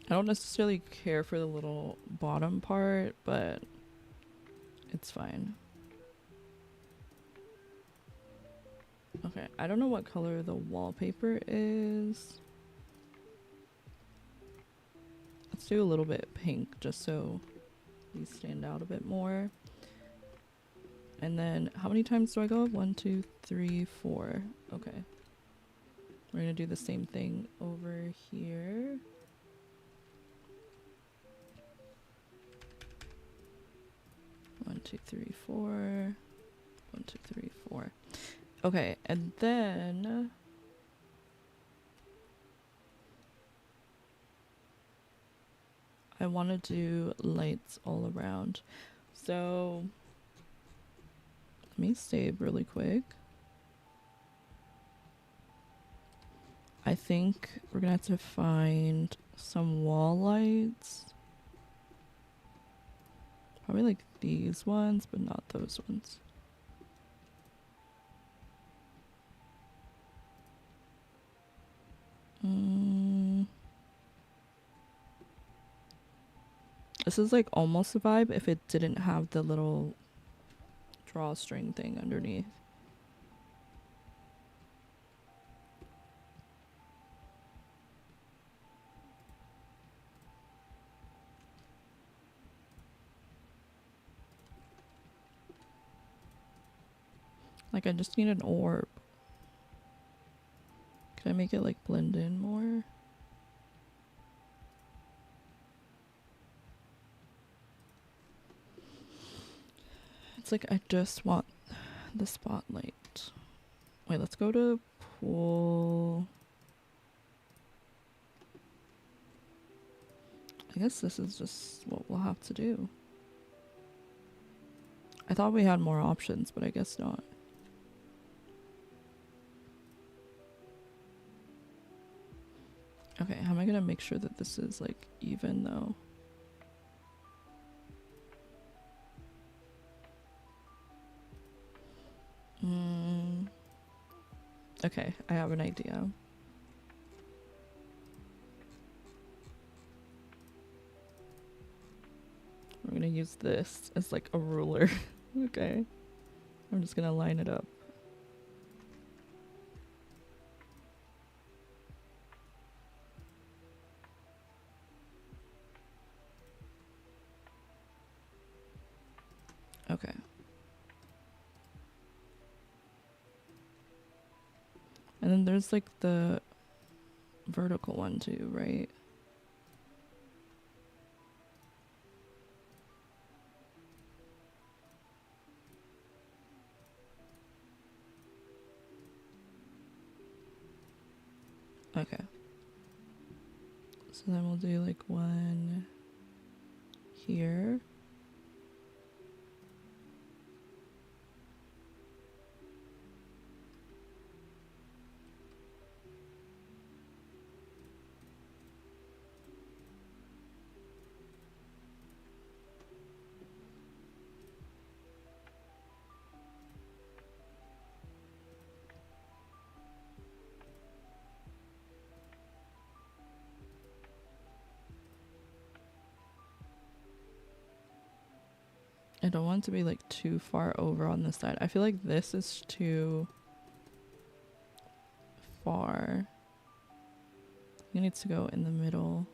I don't necessarily care for the little bottom part, but it's fine. Okay, I don't know what color the wallpaper is. Let's do a little bit pink just so these stand out a bit more. And then how many times do I go up? 1, 2, 3, 4. Okay. We're gonna do the same thing over here. One, two, three, 4. 1, 2, 3, 4. Okay, and then I want to do lights all around. So let me save really quick. I think we're gonna have to find some wall lights. Probably like these ones, but not those ones. This is like almost a vibe if it didn't have the little drawstring thing underneath. Like, I just need an orb. Can I make it like blend in more? It's like I just want the spotlight. Wait, let's go to pool. I guess this is just what we'll have to do. I thought we had more options, but I guess not. Okay, how am I gonna make sure that this is like even though? Okay, I have an idea. We're gonna use this as like a ruler. Okay. I'm just gonna line it up. Okay. And then there's like the vertical one too, right? Okay. So then we'll do like one here. I don't want it to be like too far over on this side. I feel like this is too far. It needs to go in the middle.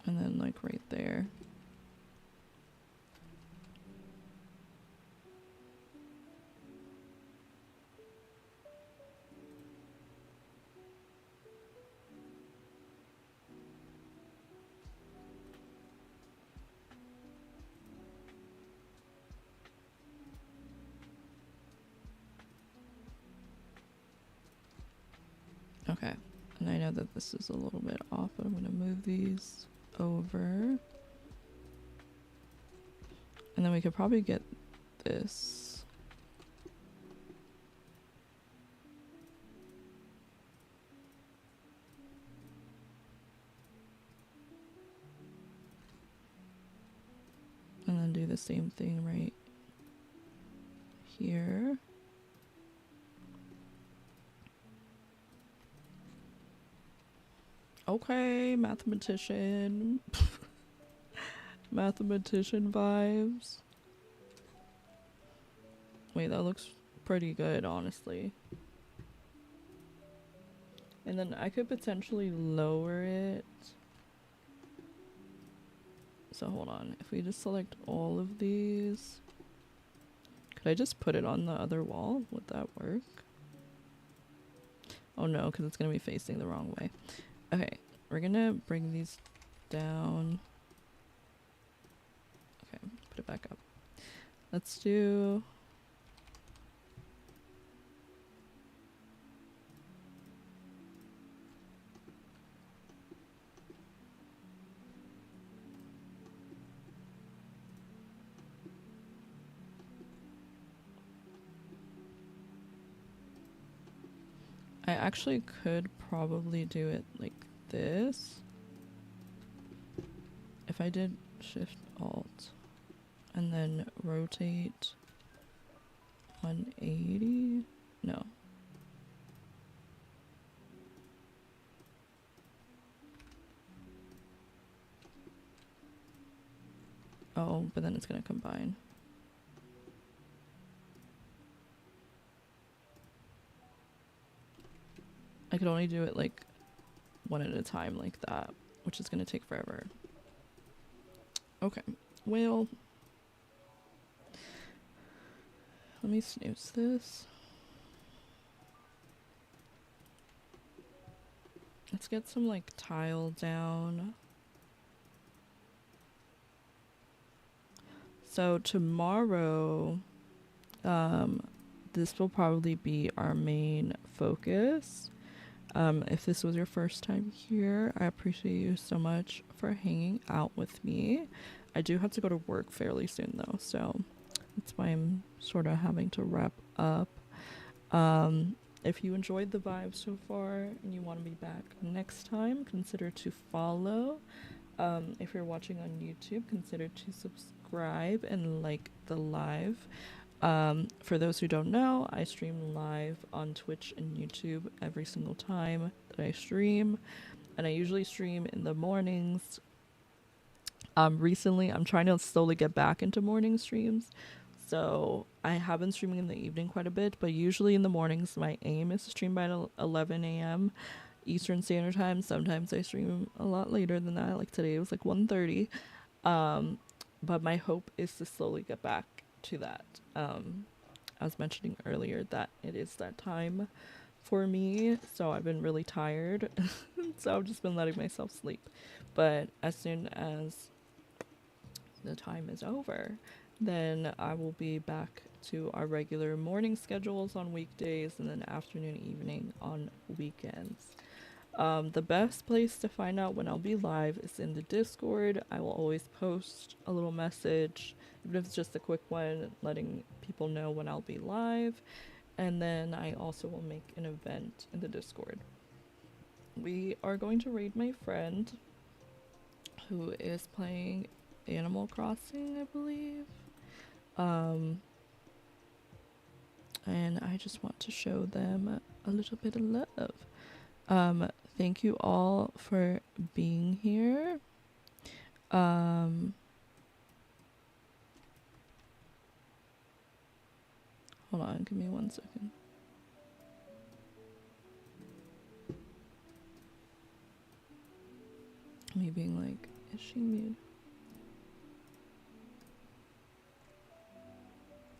And then like right there. Okay, and I know that this is a little bit off, but I'm gonna move these over. And then we could probably get this. And then do the same thing right here. Okay, mathematician. Mathematician vibes. Wait, that looks pretty good, honestly. And then I could potentially lower it. So hold on, if we just select all of these, could I just put it on the other wall? Would that work? Oh no, because it's gonna be facing the wrong way. Okay, we're gonna bring these down. Okay, put it back up. Let's do... I actually could probably do it like this. If I did Shift Alt and then rotate 180, no. Oh, but then it's gonna combine. I could only do it like one at a time like that, which is gonna take forever. Okay, well, let me snooze this. Let's get some like tile down. So tomorrow, this will probably be our main focus. If this was your first time here, I appreciate you so much for hanging out with me. I do have to go to work fairly soon though, so that's why I'm sort of having to wrap up. If you enjoyed the vibe so far and you want to be back next time, consider to follow. If you're watching on YouTube, consider to subscribe and like the live. For those who don't know, I stream live on Twitch and YouTube every single time that I stream, and I usually stream in the mornings. Recently, I'm trying to slowly get back into morning streams, so I have been streaming in the evening quite a bit, but usually in the mornings, my aim is to stream by 11 a.m. Eastern Standard Time. Sometimes I stream a lot later than that, like today it was like 1:30. But my hope is to slowly get back to that. I was mentioning earlier that it is that time for me, so I've been really tired. So I've just been letting myself sleep. But as soon as the time is over, then I will be back to our regular morning schedules on weekdays and then afternoon, evening on weekends. The best place to find out when I'll be live is in the Discord. I will always post a little message, even if it's just a quick one, letting people know when I'll be live. And then I also will make an event in the Discord. We are going to raid my friend who is playing Animal Crossing, I believe. And I just want to show them a little bit of love. Thank you all for being here. Hold on, give me 1 second. Me being like, is she muted?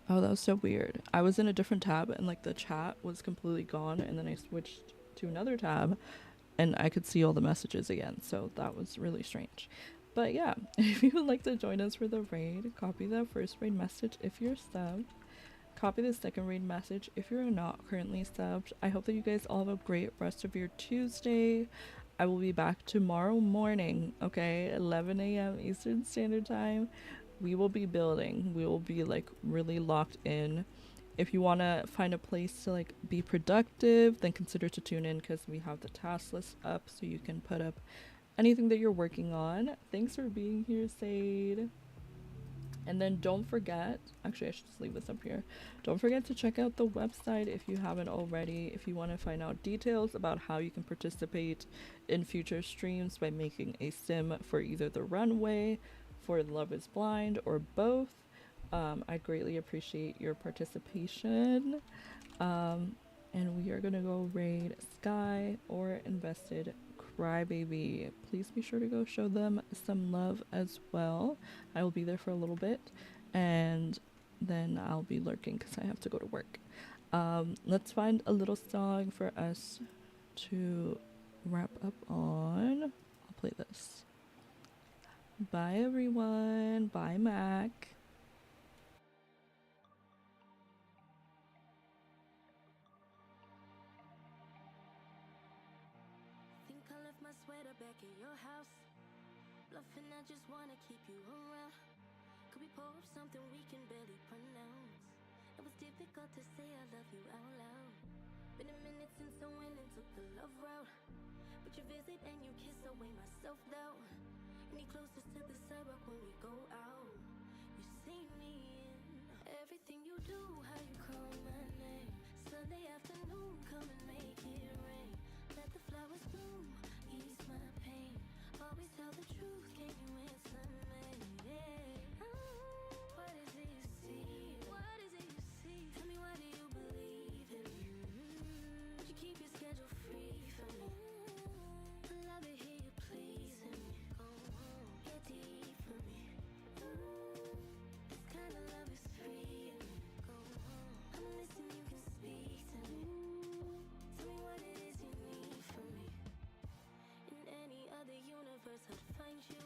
Oh, that was so weird. I was in a different tab and like the chat was completely gone, and then I switched to another tab and I could see all the messages again, so that was really strange. But yeah, if you would like to join us for the raid, copy the first raid message if you're subbed. Copy the second raid message if you're not currently subbed. I hope that you guys all have a great rest of your Tuesday. I will be back tomorrow morning, okay, 11 a.m. Eastern Standard Time. We will be building. We will be like really locked in. If you want to find a place to like be productive, then consider to tune in because we have the task list up so you can put up anything that you're working on. Thanks for being here, Sade. And then don't forget, actually I should just leave this up here. Don't forget to check out the website if you haven't already, if you want to find out details about how you can participate in future streams by making a sim for either the runway, for Love is Blind, or both. I'd greatly appreciate your participation. And we are gonna go raid Sky or Invested Crybaby. Please be sure to go show them some love as well. I will be there for a little bit, and then I'll be lurking because I have to go to work. Let's find a little song for us to wrap up on. I'll play this. Bye everyone. Bye Mac. Sweater back in your house, bluffing. I just wanna keep you around. Could we pour up something we can barely pronounce? It was difficult to say I love you out loud. Been a minute since I went and took the love route, but you visit and you kiss away my self-doubt. Any closest to the sidewalk when we go out, you see me in everything you do. How you call my name, Sunday afternoon, come and make it rain. Let the flowers bloom, ease my pain. Always tell the truth, can you answer me? What is it you see? What is it you see? Tell me, why do you believe in me? Would you keep your schedule free for me? I love to hear you pleasing me. Go home, get deep for me. This kind of love is free. Go home, I'ma listen, you can speak to me. Tell me what it is you need from me. In any other universe I'd find you.